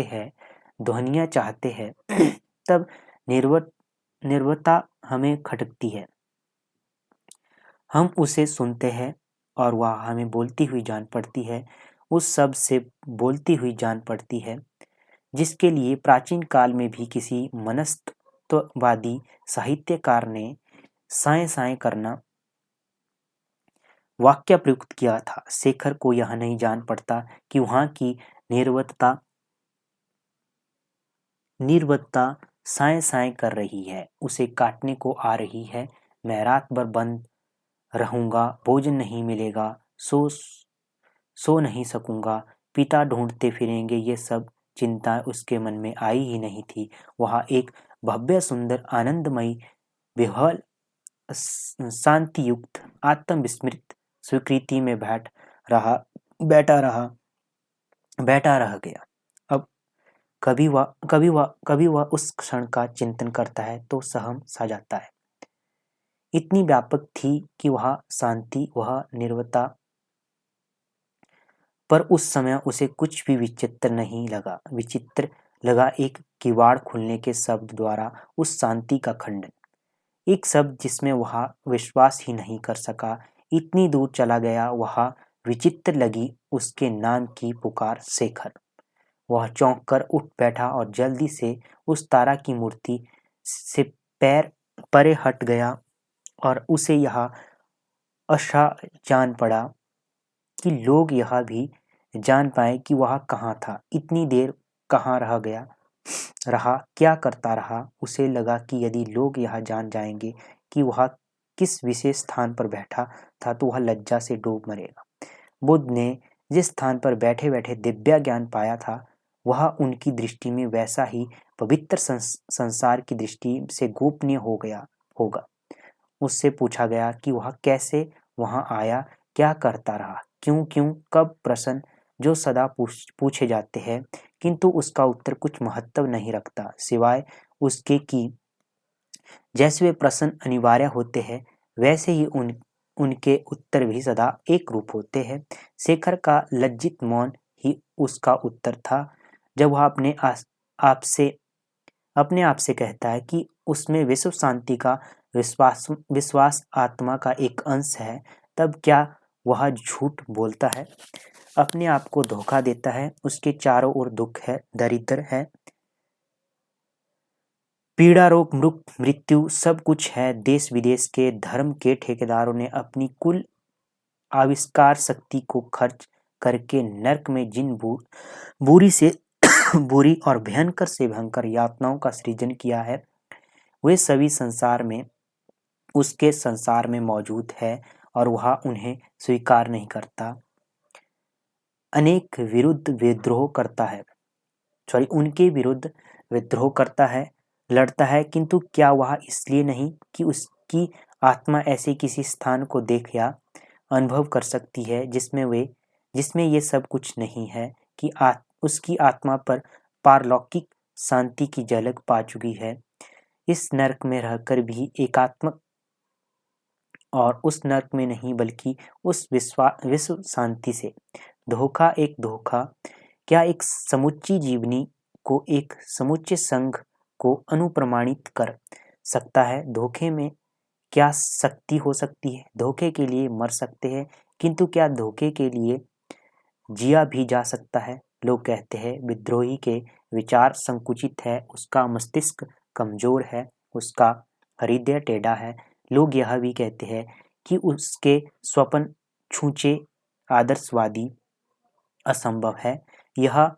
हैं, ध्वनियाँ चाहते हैं, तब निर्वता हमें खटकती है। हम उसे सुनते हैं और वह हमें बोलती हुई जान पड़ती है, उस शब्द से बोलती हुई जान पड़ती है जिसके लिए प्राचीन काल में भी किसी मनस्तत्ववादी साहित्यकार ने साएं साएं करना वाक्य प्रयुक्त किया था। शेखर को यह नहीं जान पड़ता कि वहां की निर्वतता साएं साएं कर रही है, उसे काटने को आ रही है। मैं रात भर बंद रहूंगा, भोजन नहीं मिलेगा, सो नहीं सकूंगा, पिता ढूंढते फिरेंगे, ये सब चिंताएं उसके मन में आई ही नहीं थी। वह एक भव्य सुंदर आनंदमयी विह्वल शांतियुक्त आत्मविस्मृत स्वीकृति में बैठा रह गया। अब कभी वह उस क्षण का चिंतन करता है तो सहम सा जाता है। इतनी व्यापक थी कि वह शांति, वह निर्वता, पर उस समय उसे कुछ भी विचित्र लगा एक किवाड़ खुलने के शब्द द्वारा उस शांति का खंडन। एक शब्द जिसमें वह विश्वास ही नहीं कर सका, इतनी दूर चला गया। वह विचित्र लगी उसके नाम की पुकार, शेखर। वह चौंक कर उठ बैठा और जल्दी से उस तारा की मूर्ति से पैर परे हट गया और उसे यह आशा जान पड़ा कि लोग यह भी जान पाए कि वह कहाँ था, इतनी देर कहाँ रहा, क्या करता रहा। उसे लगा कि यदि लोग यह जान जाएंगे कि वह किस विशेष स्थान पर बैठा था तो वह लज्जा से डूब मरेगा। बुद्ध ने जिस स्थान पर बैठे बैठे दिव्य ज्ञान पाया था, वह उनकी दृष्टि में वैसा ही पवित्र संसार की दृष्टि से गोपनीय हो गया होगा। उससे पूछा गया कि वह कैसे वहां आया, क्या करता रहा, क्यों, कब, प्रश्न जो सदा पूछे जाते हैं, किंतु उसका उत्तर कुछ महत्व नहीं रखता, सिवाय उसके कि जैसे वे प्रश्न अनिवार्य होते हैं, वैसे ही उनके उत्तर भी सदा एक रूप होते हैं। शेखर का लज्जित मौन ही उसका उत्तर था। जब वह अपने आप से अपने आप से कहता है कि उसमें विश्व शांति का विश्वास आत्मा का एक अंश है, तब क्या वह झूठ बोलता है? अपने आप को धोखा देता है। उसके चारों ओर दुख है, दरिद्र है, पीड़ा, रोग, मृत्यु सब कुछ है। देश विदेश के धर्म के ठेकेदारों ने अपनी कुल आविष्कार शक्ति को खर्च करके नर्क में जिन बुरी से बुरी और भयंकर से भयंकर यातनाओं का सृजन किया है, वे सभी संसार में, उसके संसार में मौजूद है और वह उन्हें स्वीकार नहीं करता। अनेक विरुद्ध विद्रोह करता है, उनके विरुद्ध विद्रोह करता है, लड़ता है, किंतु क्या वह इसलिए नहीं कि उसकी आत्मा ऐसे किसी स्थान को देख या अनुभव कर सकती है जिसमें ये सब कुछ नहीं है, कि उसकी आत्मा पर पारलौकिक शांति की झलक पा चुकी है। इस नर्क में रहकर भी एकात्मक, और उस नर्क में नहीं बल्कि उस विश्व शांति से धोखा, एक धोखा क्या एक समुच्ची जीवनी को, एक समुच्चे संघ को अनुप्रमाणित कर सकता है? धोखे में क्या शक्ति हो सकती है? धोखे के लिए मर सकते हैं, किंतु क्या धोखे के लिए जिया भी जा सकता है? लोग कहते हैं विद्रोही के विचार संकुचित है, उसका मस्तिष्क कमजोर है, उसका हृदय टेढ़ा है। लोग यह भी कहते हैं कि उसके स्वप्न छूचे, आदर्शवादी, असंभव है। यह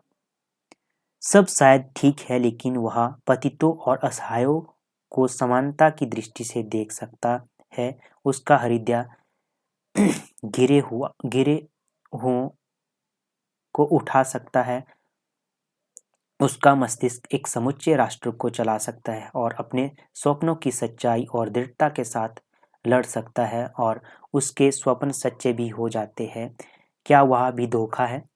सब शायद ठीक है, लेकिन वह पतितों और असहायों को समानता की दृष्टि से देख सकता है। उसका हृदय गिरे हुओं को उठा सकता है, उसका मस्तिष्क एक समुच्चे राष्ट्र को चला सकता है और अपने स्वप्नों की सच्चाई और दृढ़ता के साथ लड़ सकता है, और उसके स्वप्न सच्चे भी हो जाते हैं। क्या वह भी धोखा है?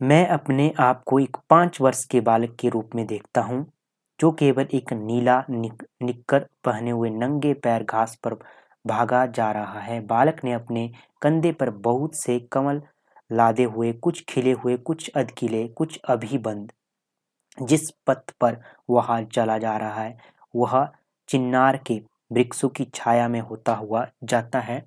मैं अपने आप को एक 5 वर्ष के बालक के रूप में देखता हूँ, जो केवल एक नीला निक्कर पहने हुए नंगे पैर घास पर भागा जा रहा है। बालक ने अपने कंधे पर बहुत से कमल लादे हुए, कुछ खिले हुए, कुछ अधखिले, कुछ अभी बंद। जिस पथ पर वह चला जा रहा है, वह चिन्नार के वृक्षों की छाया में होता हुआ जाता है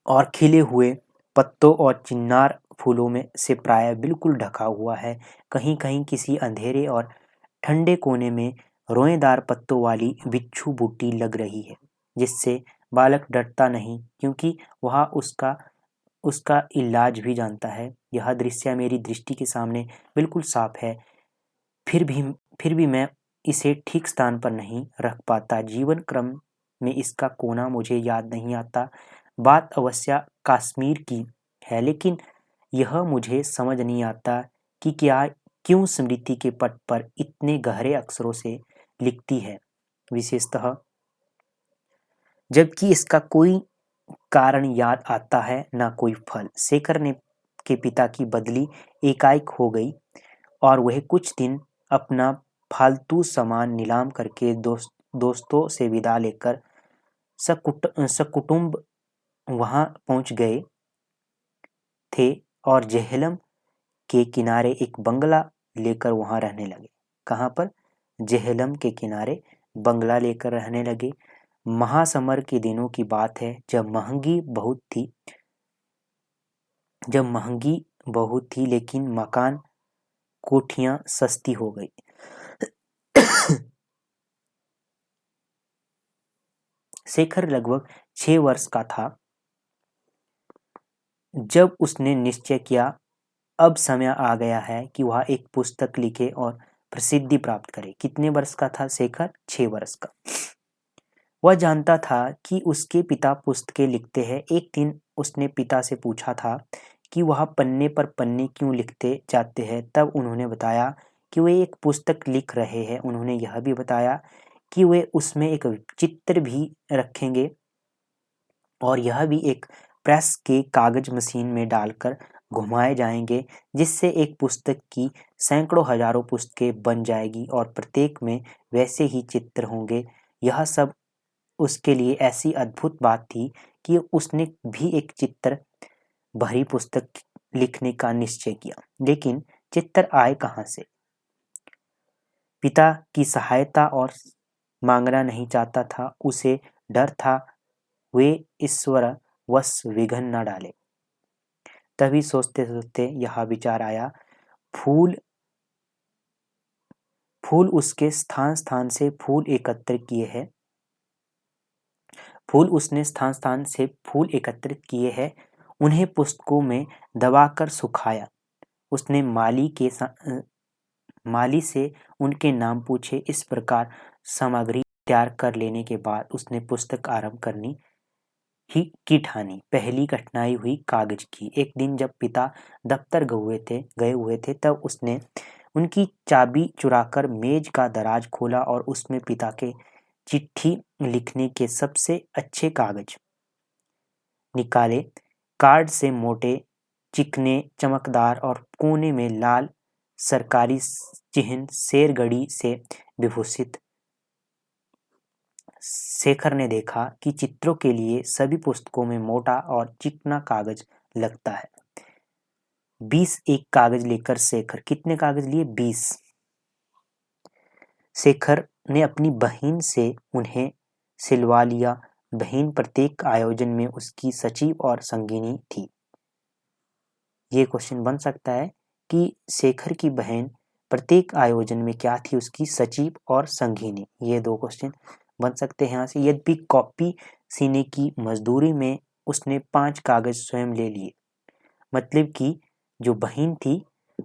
और खिले हुए पत्तों और चिन्नार फूलों में से प्राय बिल्कुल ढका हुआ है। कहीं कहीं किसी अंधेरे और ठंडे कोने में रोएदार पत्तों वाली बिच्छू बूटी लग रही है, जिससे बालक डरता नहीं, क्योंकि वह उसका उसका इलाज भी जानता है। यह दृश्य मेरी दृष्टि के सामने बिल्कुल साफ है, फिर भी मैं इसे ठीक स्थान पर नहीं रख पाता। जीवन क्रम में इसका कोना मुझे याद नहीं आता। बात अवश्य कश्मीर की है, लेकिन यह मुझे समझ नहीं आता कि क्यों स्मृति के पट पर इतने गहरे अक्षरों से लिखती है, विशेषतः जबकि इसका कोई कारण याद आता है, ना कोई फल। शेखर ने के पिता की बदली एकाएक हो गई और वह कुछ दिन अपना फालतू सामान नीलाम करके दोस्तों से विदा लेकर सकुटुंब वहां पहुंच गए थे और जेहलम के किनारे एक बंगला लेकर वहां रहने लगे। कहाँ पर? जेहलम के किनारे बंगला लेकर रहने लगे। महासमर के दिनों की बात है, जब महंगी बहुत थी, लेकिन मकान कोठियां सस्ती हो गई। शेखर लगभग 6 वर्ष का था जब उसने निश्चय किया, अब समय आ गया है कि वह एक पुस्तक लिखे और प्रसिद्धि प्राप्त करे। कितने वर्ष का था शेखर? 6 वर्ष का। वह जानता था कि उसके पिता पुस्तकें लिखते हैं। एक दिन उसने पिता से पूछा था कि वह पन्ने पर पन्ने क्यों लिखते जाते हैं। तब उन्होंने बताया कि वे एक पुस्तक लिख रहे हैं। उन्होंने यह भी बताया कि वे उसमें एक चित्र भी रखेंगे और यह भी एक प्रेस के कागज मशीन में डालकर घुमाए जाएंगे, जिससे एक पुस्तक की सैकड़ों हजारों पुस्तकें बन जाएगी और प्रत्येक में वैसे ही चित्र होंगे। यह सब उसके लिए ऐसी अद्भुत बात थी कि उसने भी एक चित्र भरी पुस्तक लिखने का निश्चय किया। लेकिन चित्र आए कहाँ से? पिता की सहायता और मांगना नहीं चाहता था। उसे डर था वे ईश्वर वश विघ्न न डाले। तभी सोचते सोचते यह विचार आया, फूल फूल उसके स्थान स्थान से फूल एकत्र किए हैं। फूल उसने स्थान स्थान से फूल एकत्रित किए हैं, उन्हें पुस्तकों में दबाकर सुखाया। उसने माली से उनके नाम पूछे। इस प्रकार सामग्री तैयार कर लेने के बाद उसने पुस्तक आरंभ करनी ही की ठानी। पहली कठिनाई हुई कागज की। एक दिन जब पिता दफ्तर गए हुए थे तब उसने उनकी चाबी चुराकर मेज का दराज खोला और उसमें पिता के चिट्ठी लिखने के सबसे अच्छे कागज निकाले। कार्ड से मोटे, चिकने, चमकदार और कोने में लाल सरकारी चिन्ह शेरगढ़ी से विभूषित। शेखर ने देखा कि चित्रों के लिए सभी पुस्तकों में मोटा और चिकना कागज लगता है। 20 एक कागज लेकर शेखर, कितने कागज लिए? 20। शेखर ने अपनी बहन से उन्हें सिलवा लिया। बहन प्रत्येक आयोजन में उसकी सचिव और संगिनी थी। ये क्वेश्चन बन सकता है कि शेखर की बहन प्रत्येक आयोजन में क्या थी? उसकी सचिव और संगिनी। ये दो क्वेश्चन बन सकते हैं यहाँ से। यद्यपि कॉपी सीने की मजदूरी में उसने 5 कागज स्वयं ले लिए। मतलब कि जो बहन थी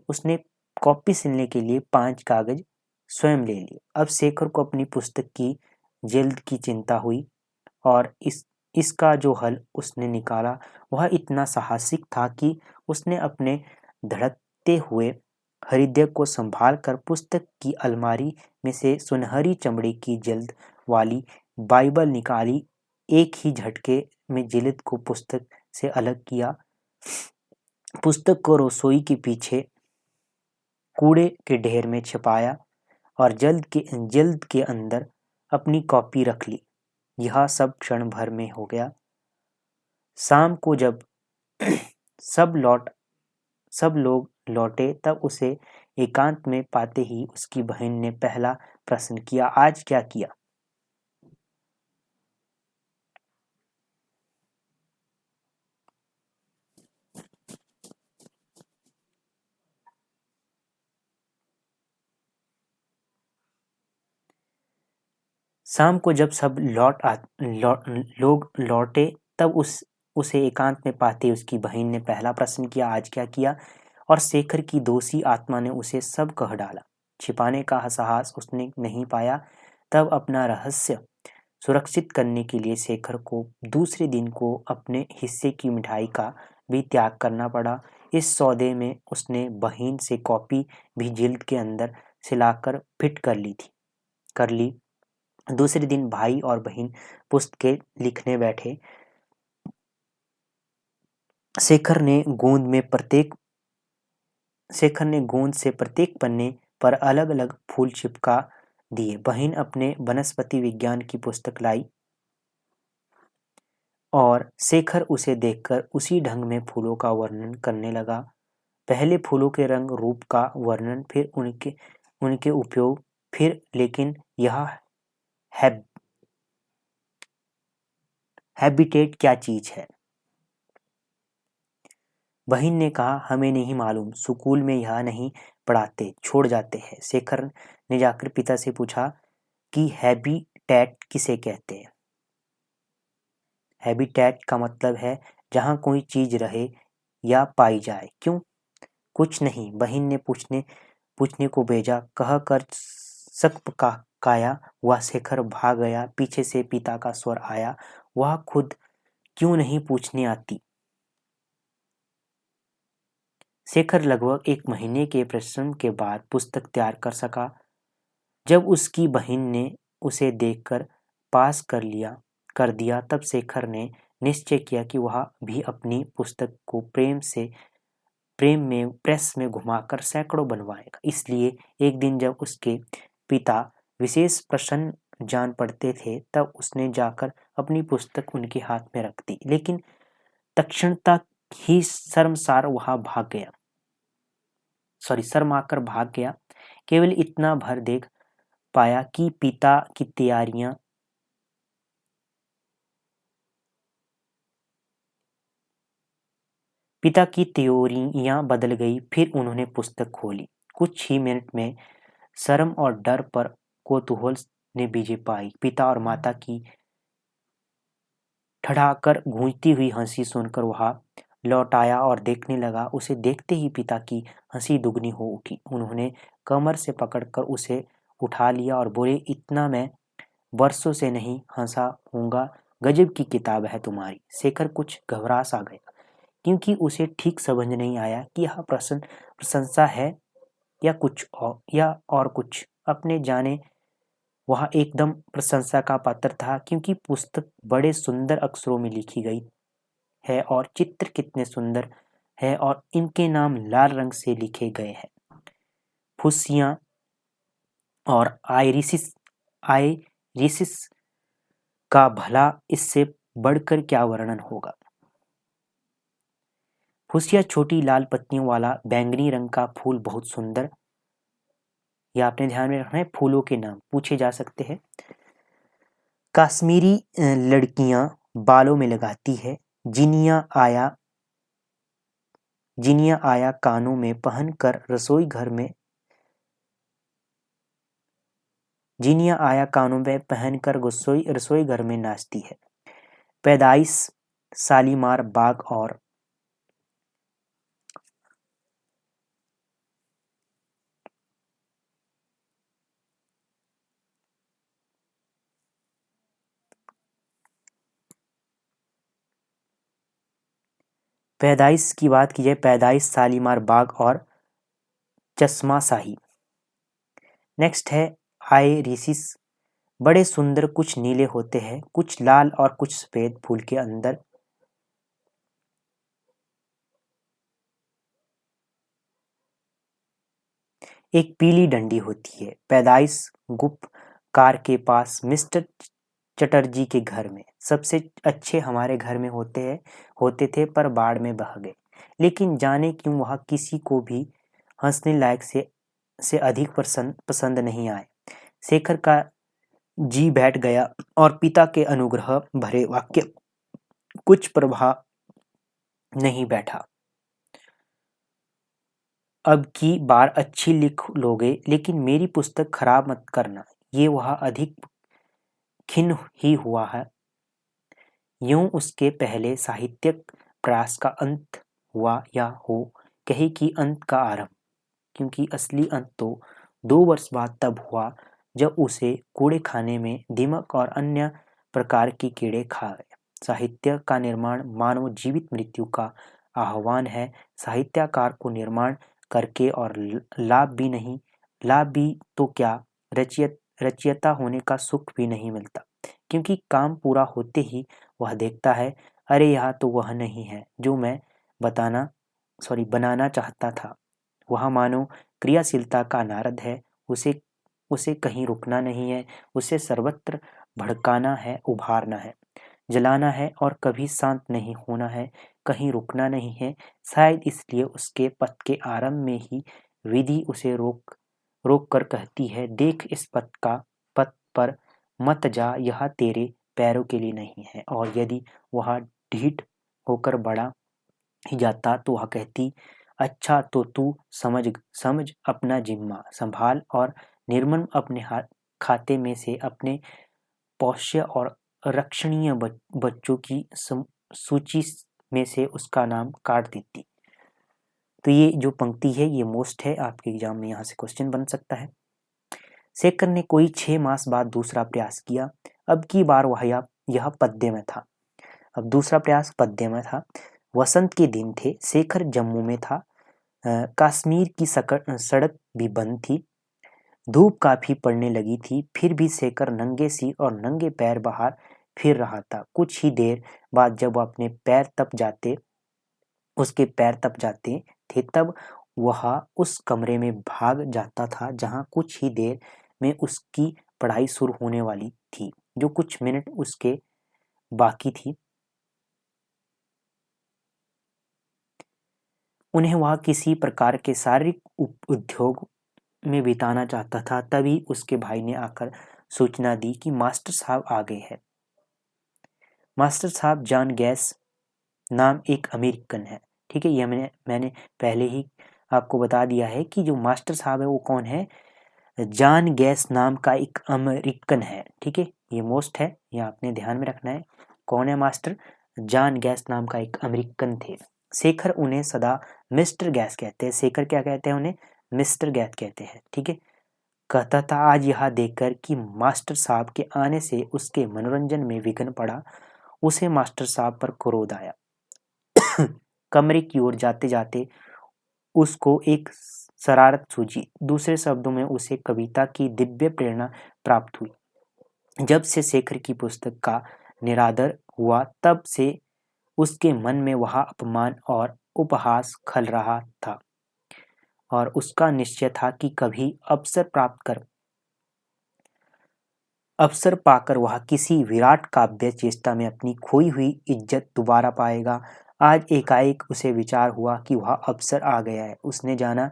उसने कॉपी सिलने के लिए 5 कागज स्वयं ले लिए। अब शेखर को अपनी पुस्तक की जल्द की चिंता हुई और इसका जो हल उसने निकाला वह इतना साहसिक था कि उसने अपने धड़कते हुए हृदय को संभाल कर पुस्तक की अलमारी में से सुनहरी चमड़े की जल्द वाली बाइबल निकाली। एक ही झटके में जिल्द को पुस्तक से अलग किया, पुस्तक को रसोई के पीछे कूड़े के ढेर में छिपाया और जल्द के अंदर अपनी कॉपी रख ली। यह सब क्षण भर में हो गया। शाम को जब सब लोग लौटे तब उसे एकांत में पाते ही उसकी बहन ने पहला प्रश्न किया, आज क्या किया? शाम को जब सब लोग लौटे तब उसे एकांत में पाते उसकी बहन ने पहला प्रश्न किया, आज क्या किया? और शेखर की दोषी आत्मा ने उसे सब कह डाला। छिपाने का साहस उसने नहीं पाया। तब अपना रहस्य सुरक्षित करने के लिए शेखर को दूसरे दिन को अपने हिस्से की मिठाई का भी त्याग करना पड़ा। इस सौदे में उसने बहन से कॉपी भी जिल्द के अंदर सिलाकर फिट कर ली। दूसरे दिन भाई और बहन पुस्तकें लिखने बैठे। शेखर ने गोंद से प्रत्येक पन्ने पर अलग अलग फूल चिपका दिए। बहन अपने वनस्पति विज्ञान की पुस्तक लाई और शेखर उसे देखकर उसी ढंग में फूलों का वर्णन करने लगा। पहले फूलों के रंग रूप का वर्णन, फिर उनके उपयोग, फिर लेकिन यह हैबिटेट क्या चीज है? बहन ने कहा, हमें नहीं मालूम, स्कूल में यह नहीं पढ़ाते, छोड़ जाते हैं। शेखर ने जाकर पिता से पूछा कि हैबिटेट किसे कहते हैं? हैबिटेट का मतलब है जहाँ कोई चीज रहे या पाई जाए। क्यों? कुछ नहीं, बहन ने पूछने को भेजा। कहकर काया हुआ शेखर भाग गया। पीछे से पिता का स्वर आया, वह खुद क्यों नहीं पूछने आती? शेखर लगभग 1 महीने के परिश्रम के बाद पुस्तक तैयार कर सका। जब उसकी बहन ने उसे देखकर पास कर दिया तब शेखर ने निश्चय किया कि वह भी अपनी पुस्तक को प्रेम से प्रेम में प्रेस में घुमाकर सैकड़ों बनवाएगा। इसलिए एक दिन जब उसके पिता विशेष प्रसन्न जान पड़ते थे, तब उसने जाकर अपनी पुस्तक उनके हाथ में रख दी, लेकिन तत्क्षणता ही शर्मसार भाग गया। केवल इतना भर देख पाया कि पिता की त्योरियां बदल गई। फिर उन्होंने पुस्तक खोली। कुछ ही मिनट में शर्म और डर पर कौतूहल ने विजय पाई। पिता और माता की ठठाकर गूंजती हुई हंसी सुनकर वह लौट आया और देखने लगा। उसे देखते ही पिता की हंसी दुगनी हो उठी। उन्होंने कमर से पकड़कर उसे उठा लिया और बोले, इतना मैं वर्षों से नहीं हंसा हूँगा। गजब की किताब है तुम्हारी। शेखर कुछ घबरा सा गया, क्योंकि उसे ठीक समझ नहीं आया कि यह प्रशंसा है या और कुछ। अपने जाने वह एकदम प्रशंसा का पात्र था, क्योंकि पुस्तक बड़े सुंदर अक्षरों में लिखी गई है और चित्र कितने सुंदर है और इनके नाम लाल रंग से लिखे गए हैं। फुस्सिया और आइरिसिस का भला इससे बढ़कर क्या वर्णन होगा। फुस्सिया छोटी लाल पत्तियों वाला बैंगनी रंग का फूल, बहुत सुंदर। यह आपने ध्यान में रखना है, फूलों के नाम पूछे जा सकते हैं। कश्मीरी लड़कियां बालों में लगाती है। जिनिया आया कानों में पहनकर रसोई घर में नाचती है। पैदाइश शालीमार बाग और पैदाइश की बात की जाए, पैदाइश शालीमार बाग और चश्मा शाही। नेक्स्ट है आइरिसिस। बड़े सुंदर, कुछ नीले होते हैं, कुछ लाल और कुछ सफेद। फूल के अंदर एक पीली डंडी होती है। पैदाइश गुप्तकार के पास मिस्टर चटर्जी के घर में। सबसे अच्छे हमारे घर में होते थे, पर बाढ़ में बह गए। लेकिन जाने क्यों वह किसी को भी हंसने लायक से अधिक पसंद नहीं आए। शेखर का जी बैठ गया और पिता के अनुग्रह भरे वाक्य कुछ प्रभाव नहीं बैठा। अब की बार अच्छी लिख लोगे, लेकिन मेरी पुस्तक खराब मत करना। ये वह अधिक खिन्न ही हुआ है। यूं उसके पहले साहित्यिक प्रयास का अंत हुआ, या हो कहे कि अंत का आरंभ, क्योंकि असली अंत तो 2 वर्ष बाद तब हुआ जब उसे कूड़े खाने में दीमक और अन्य प्रकार के कीड़े खा गए। साहित्य का निर्माण मानव जीवित मृत्यु का आह्वान है। साहित्यकार को निर्माण करके और लाभ भी तो क्या, रचयिता होने का सुख भी नहीं मिलता, क्योंकि काम पूरा होते ही वह देखता है, अरे यह तो वह नहीं है जो मैं बनाना चाहता था। वह मानो क्रियाशीलता का नारद है। उसे कहीं रुकना नहीं है, उसे सर्वत्र भड़काना है, उभारना है, जलाना है और कभी शांत नहीं होना है, कहीं रुकना नहीं है। शायद इसलिए उसके पथ के आरंभ में ही विधि उसे रोक कर कहती है, देख इस पथ पर मत जा, यह तेरे पैरों के लिए नहीं है। और यदि वह ढीठ होकर बढ़ा ही जाता तो वह कहती, अच्छा तो तू समझ अपना जिम्मा संभाल और निर्मम अपने खाते में से अपने पोष्य और रक्षणीय बच्चों की सूची में से उसका नाम काट देती। तो ये जो पंक्ति है ये मोस्ट है, आपके एग्जाम में यहाँ से क्वेश्चन बन सकता है। शेखर ने कोई 6 मास बाद दूसरा प्रयास किया। अब की बार वह यह पद्य में था। अब दूसरा प्रयास पद्य में था। वसंत के दिन थे। शेखर जम्मू में था। कश्मीर की सड़क भी बंद थी। धूप काफी पड़ने लगी थी। फिर भी शेखर नंगे सिर और नंगे पैर बाहर फिर रहा था। कुछ ही देर बाद जब उसके पैर तप जाते थे तब वह उस कमरे में भाग जाता था जहां कुछ ही देर में उसकी पढ़ाई शुरू होने वाली थी। जो कुछ मिनट उसके बाकी थी उन्हें वह किसी प्रकार के शारीरिक उद्योग में बिताना चाहता था। तभी उसके भाई ने आकर सूचना दी कि मास्टर साहब आ गए हैं। मास्टर साहब जॉन गैस नाम एक अमेरिकन है। ठीक है, यह मैंने पहले ही आपको बता दिया है कि जो मास्टर साहब है वो कौन है। जॉन गैस नाम का एक अमेरिकन है। ठीक है, ये मोस्ट है, ये आपने ध्यान में रखना है। कौन है मास्टर? जॉन गैस नाम का एक अमेरिकन थे। शेखर उन्हें सदा मिस्टर गैस कहते हैं। शेखर क्या कहते हैं उन्हें? मिस्टर गैस कहते हैं। ठीक है, कहता था आज यह देखकर कि मास्टर साहब के आने से उसके मनोरंजन में विघ्न पड़ा, उसे मास्टर साहब पर क्रोध आया। कमरे की ओर जाते जाते उसको एक शरारत सूझी। दूसरे शब्दों में उसे कविता की दिव्य प्रेरणा प्राप्त हुई। जब से शेखर की पुस्तक का निरादर हुआ तब से उसके मन में वह अपमान और उपहास खल रहा था और उसका निश्चय था कि कभी अवसर पाकर वह किसी विराट काव्य चेष्टा में अपनी खोई हुई इज्जत दोबारा पाएगा। आज एकाएक उसे विचार हुआ कि वह अवसर आ गया है। उसने जाना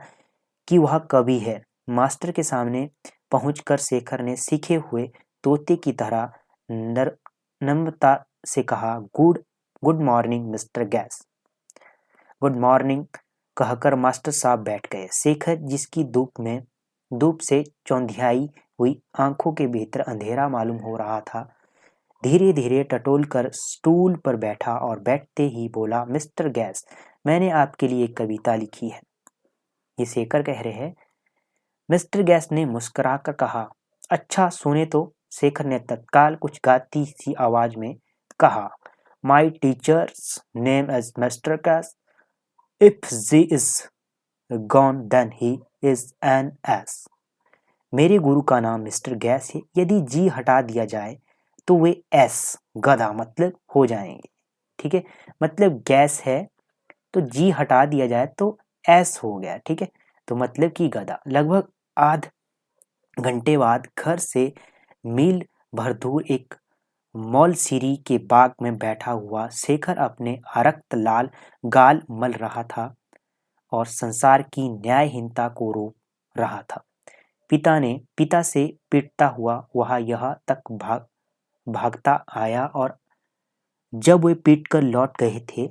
कि वह कवि है। मास्टर के सामने पहुंचकर शेखर ने सीखे हुए तोते की तरह नम्रता से कहा, good morning mister gas. Good morning कहकर मास्टर साहब बैठ गए। शेखर, जिसकी धूप से चौंधियाई हुई आंखों के भीतर अंधेरा मालूम हो रहा था, धीरे धीरे टटोल कर स्टूल पर बैठा और बैठते ही बोला, मिस्टर गैस, मैंने आपके लिए एक कविता लिखी है। ये शेखर कह रहे हैं। मिस्टर गैस ने मुस्कुराकर कहा, अच्छा सुने तो। शेखर ने तत्काल कुछ गाती सी आवाज में कहा, my teacher's name is mister Gas, if G is gone then he is an S. मेरे गुरु का नाम मिस्टर गैस है, यदि जी हटा दिया जाए तो वे एस गधा मतलब हो जाएंगे। ठीक है, मतलब गैस है तो जी हटा दिया जाए तो एस हो गया। ठीक है, तो मतलब कि गधा। लगभग आध घंटे बाद घर से मील भर दूर एक मौलसिरी के बाग में बैठा हुआ शेखर अपने आरक्त लाल गाल मल रहा था और संसार की न्यायहीनता को रो रहा था। पिता से पिटता हुआ वह यहाँ तक भागता आया और जब वे पीट कर लौट गए थे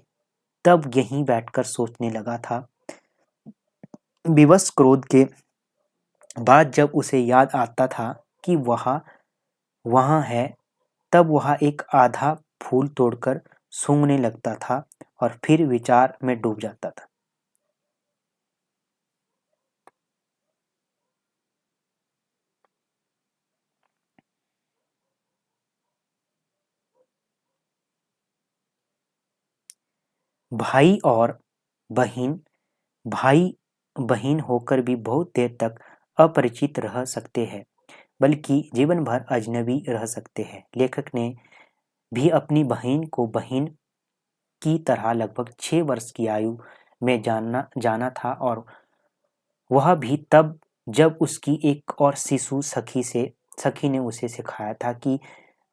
तब यहीं बैठकर सोचने लगा था। विवश क्रोध के बाद जब उसे याद आता था कि वहाँ है, तब वह एक आधा फूल तोड़कर सूंघने लगता था और फिर विचार में डूब जाता था। भाई बहन होकर भी बहुत देर तक अपरिचित रह सकते हैं, बल्कि जीवन भर अजनबी रह सकते हैं। लेखक ने भी अपनी बहन को बहन की तरह लगभग 6 वर्ष की आयु में जाना था और वह भी तब जब उसकी एक और शिशु सखी ने उसे सिखाया था कि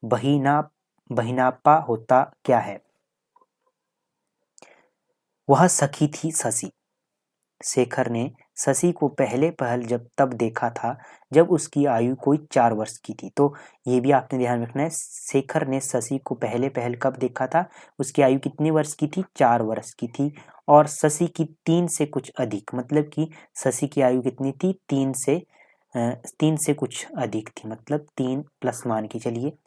बहिनापा होता क्या है। वह सखी थी शशि। शेखर ने शशि को पहले पहल तब देखा था जब उसकी आयु कोई 4 वर्ष की थी। तो ये भी आपने ध्यान रखना है, शेखर ने शशि को पहले पहल कब देखा था? उसकी आयु कितने वर्ष की थी? 4 वर्ष की थी। और शशि की 3 से कुछ अधिक, मतलब कि शशि की आयु कितनी थी? 3 से कुछ अधिक थी, मतलब 3 प्लस मान के चलिए।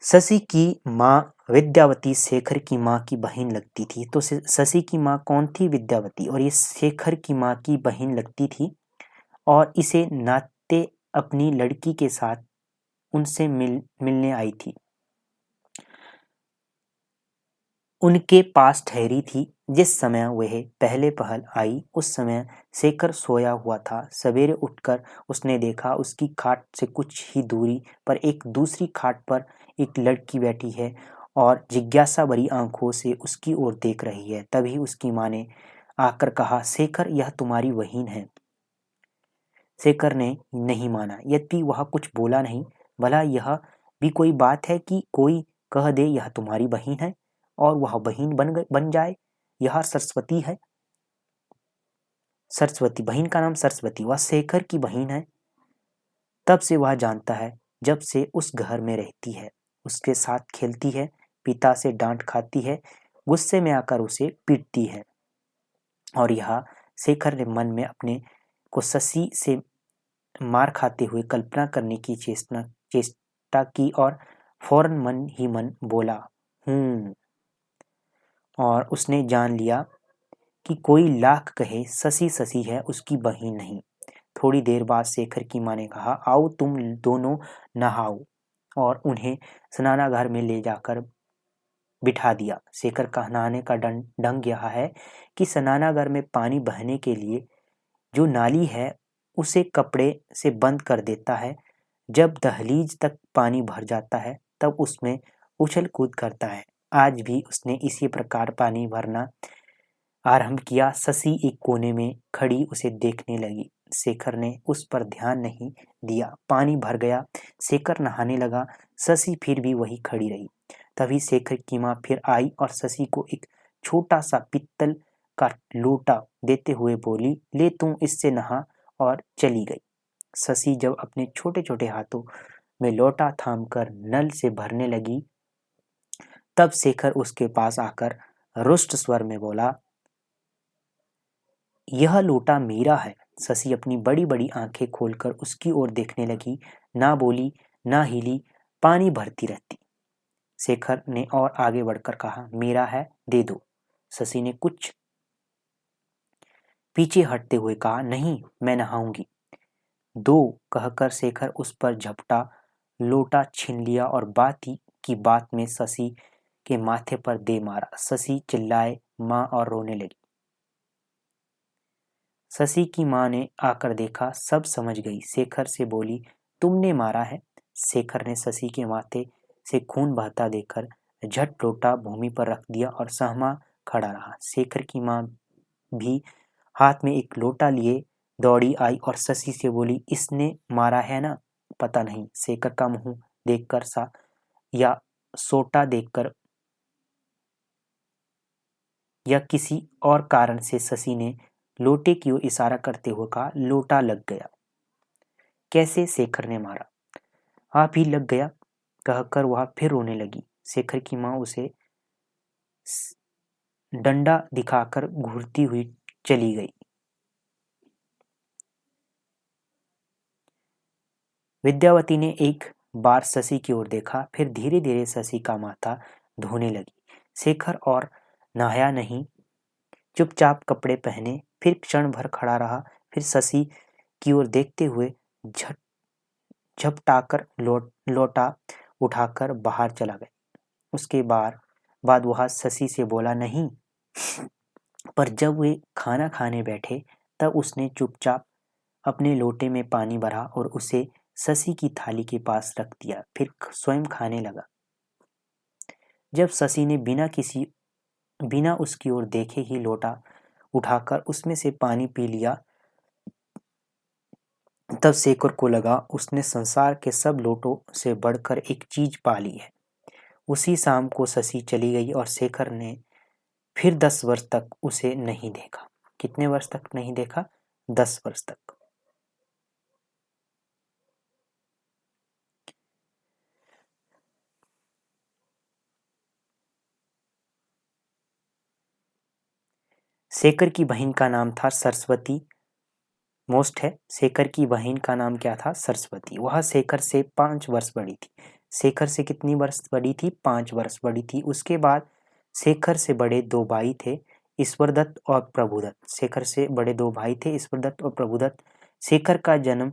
शशि की माँ विद्यावती शेखर की माँ की बहन लगती थी। तो शशि की माँ कौन थी? विद्यावती। और ये शेखर की माँ की बहन लगती थी और इसे नाते अपनी लड़की के साथ उनसे मिलने आई थी। उनके पास ठहरी थी। जिस समय वह पहले पहल आई उस समय शेखर सोया हुआ था। सवेरे उठकर उसने देखा उसकी खाट से कुछ ही दूरी पर एक दूसरी खाट पर एक लड़की बैठी है और जिज्ञासा भरी आंखों से उसकी ओर देख रही है। तभी उसकी माँ ने आकर कहा, शेखर यह तुम्हारी बहन है। शेखर ने नहीं माना, यद्यपि वह कुछ बोला नहीं। भला यह भी कोई बात है कि कोई कह दे यह तुम्हारी बहन है और वह बहन बन जाए। यह सरस्वती है। सरस्वती, बहन का नाम सरस्वती, वह शेखर की बहन है। तब से वह जानता है, जब से उस घर में रहती है, उसके साथ खेलती है, पिता से डांट खाती है, गुस्से में आकर उसे पीटती है। और यह शेखर ने मन में अपने को शशि से मार खाते हुए कल्पना करने की चेष्टा की और फौरन मन ही मन बोला, और उसने जान लिया कि कोई लाख कहे शशि शशि है, उसकी बहन नहीं। थोड़ी देर बाद शेखर की माँ ने कहा, आओ तुम दोनों नहाओ, और उन्हें स्नानागार में ले जाकर बिठा दिया। शेखर का नहाने का ढंग यह है कि स्नानागार में पानी बहने के लिए जो नाली है उसे कपड़े से बंद कर देता है। जब दहलीज तक पानी भर जाता है तब उसमें उछल कूद करता है। आज भी उसने इसी प्रकार पानी भरना आरंभ किया। शशि एक कोने में खड़ी उसे देखने लगी। शेखर ने उस पर ध्यान नहीं दिया। पानी भर गया, शेखर नहाने लगा, शशि फिर भी वही खड़ी रही। तभी शेखर की माँ फिर आई और शशि को एक छोटा सा पित्तल का लोटा देते हुए बोली, ले तुम इससे नहा, और चली गई। शशि जब अपने छोटे छोटे हाथों में लोटा थामकर नल से भरने लगी, तब शेखर उसके पास आकर रुष्ट स्वर में बोला, यह लोटा मेरा है। शशि अपनी बड़ी बड़ी आंखें खोलकर उसकी ओर देखने लगी, ना बोली ना हिली, पानी भरती रहती। शेखर ने और आगे बढ़कर कहा, मेरा है, दे दो। शशि ने कुछ पीछे हटते हुए कहा, नहीं, मैं नहाऊंगी। दो कहकर शेखर उस पर झपटा, लोटा छीन लिया और बात की बात में शशि के माथे पर दे मारा। शशि चिल्लाए माँ और रोने लगी। शशि की माँ ने आकर देखा, सब समझ गई। शेखर से बोली, तुमने मारा है। शेखर ने शशि के माथे से खून बहता देखकर झट लोटा भूमि पर रख दिया और सहमा खड़ा रहा। शेखर की माँ भी हाथ में एक लोटा लिए दौड़ी आई और शशि से बोली, इसने मारा है ना? पता नहीं, शेखर का मुंह देखकर सा या सोटा देखकर या किसी और कारण से शशि ने लोटे की ओर इशारा करते हुए कहा, लोटा लग गया। कैसे? शेखर ने मारा। आप ही लग गया, कहकर वह फिर रोने लगी। शेखर की माँ उसे डंडा दिखाकर घूरती हुई चली गई। विद्यावती ने एक बार शशि की ओर देखा, फिर धीरे धीरे शशि का माथा धोने लगी। शेखर और नहाया नहीं, चुपचाप कपड़े पहने, फिर क्षण भर खड़ा रहा, फिर शशि की ओर देखते हुए झपटाकर लोटा उठाकर बाहर चला गया। उसके बाद वह शशि से बोला, नहीं। पर जब वे खाना खाने बैठे तब उसने चुपचाप अपने लोटे में पानी भरा और उसे शशि की थाली के पास रख दिया, फिर स्वयं खाने लगा। जब शशि ने बिना उसकी ओर देखे ही लोटा उठाकर उसमें से पानी पी लिया, तब शेखर को लगा उसने संसार के सब लोटों से बढ़कर एक चीज पा ली है। उसी शाम को शशि चली गई और शेखर ने फिर 10 वर्ष तक उसे नहीं देखा। कितने वर्ष तक नहीं देखा? 10 वर्ष तक। शेखर की बहन का नाम था सरस्वती। मोस्ट है, शेखर की बहन का नाम क्या था? सरस्वती। वह शेखर से 5 वर्ष बड़ी थी। शेखर से कितनी वर्ष बड़ी थी? 5 वर्ष बड़ी थी। उसके बाद शेखर से बड़े 2 भाई थे, ईश्वरदत्त और प्रभुदत्त। शेखर से बड़े 2 भाई थे, ईश्वरदत्त और प्रभुदत्त। शेखर का जन्म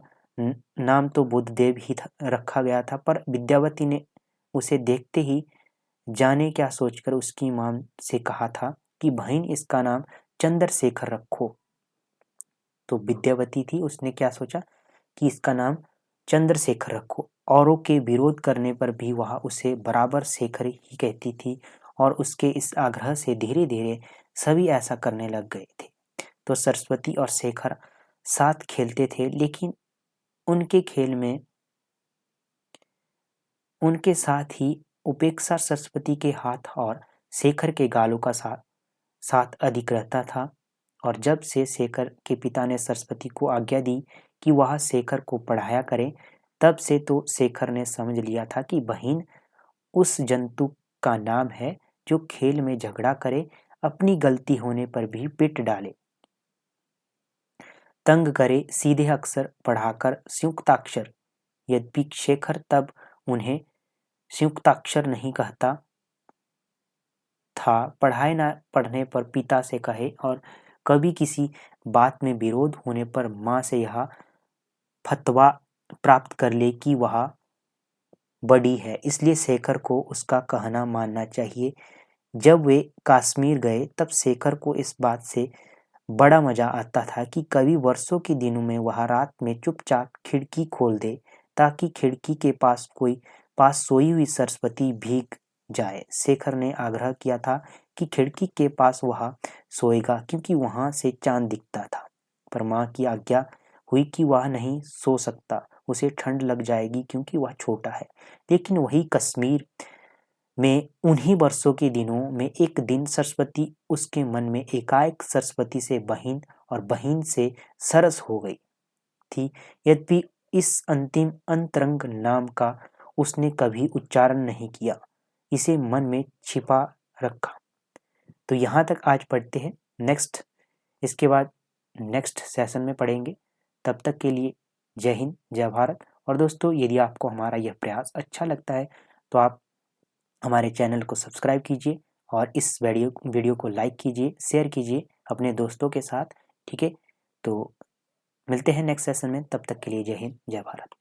नाम तो बुद्धदेव ही रखा गया था, पर विद्यावती ने उसे देखते ही जाने क्या सोचकर उसकी मां से कहा था कि बहन, इसका नाम चंद्रशेखर रखो। तो विद्यावती थी, उसने क्या सोचा कि इसका नाम चंद्रशेखर रखो। औरों के विरोध करने पर भी वह उसे बराबर शेखर ही कहती थी और उसके इस आग्रह से धीरे धीरे सभी ऐसा करने लग गए थे। तो सरस्वती और शेखर साथ खेलते थे, लेकिन उनके खेल में उनके साथ ही उपेक्षा सरस्वती के हाथ और शेखर के गालों का साथ अधिक रहता था। और जब से शेखर के पिता ने सरस्वती को आज्ञा दी कि वह शेखर को पढ़ाया करे, तब से तो शेखर ने समझ लिया था कि बहिन उस जंतु का नाम है जो खेल में झगड़ा करे, अपनी गलती होने पर भी पिट डाले, तंग करे, सीधे अक्षर पढ़ाकर संयुक्ताक्षर। यद्यपि शेखर तब उन्हें संयुक्ताक्षर नहीं कहता था, पढ़ाए न पढ़ने पर पिता से कहे और कभी किसी बात में विरोध होने पर माँ से यह फतवा प्राप्त कर ले कि वह बड़ी है, इसलिए शेखर को उसका कहना मानना चाहिए। जब वे कश्मीर गए तब शेखर को इस बात से बड़ा मजा आता था कि कभी वर्षों के दिनों में वह रात में चुपचाप खिड़की खोल दे ताकि खिड़की के पास सोई हुई सरस्वती भीग जाए। शेखर ने आग्रह किया था कि खिड़की के पास वह सोएगा क्योंकि वहां से चांद दिखता था, पर माँ की आज्ञा हुई कि वह नहीं सो सकता, उसे ठंड लग जाएगी क्योंकि वह छोटा है। लेकिन वही कश्मीर में उन्हीं वर्षों के दिनों में एक दिन सरस्वती उसके मन में एकाएक सरस्वती से बहिन और बहिन से सरस हो गई थी। यद्यपि इस अंतिम अंतरंग नाम का उसने कभी उच्चारण नहीं किया, इसे मन में छिपा रखा। तो यहाँ तक आज पढ़ते हैं। इसके बाद नेक्स्ट सेशन में पढ़ेंगे। तब तक के लिए जय हिंद, जय भारत। और दोस्तों, यदि आपको हमारा यह प्रयास अच्छा लगता है तो आप हमारे चैनल को सब्सक्राइब कीजिए और इस वीडियो को लाइक कीजिए, शेयर कीजिए अपने दोस्तों के साथ। ठीक है, तो मिलते हैं नेक्स्ट सेशन में। तब तक के लिए जय हिंद, जय भारत।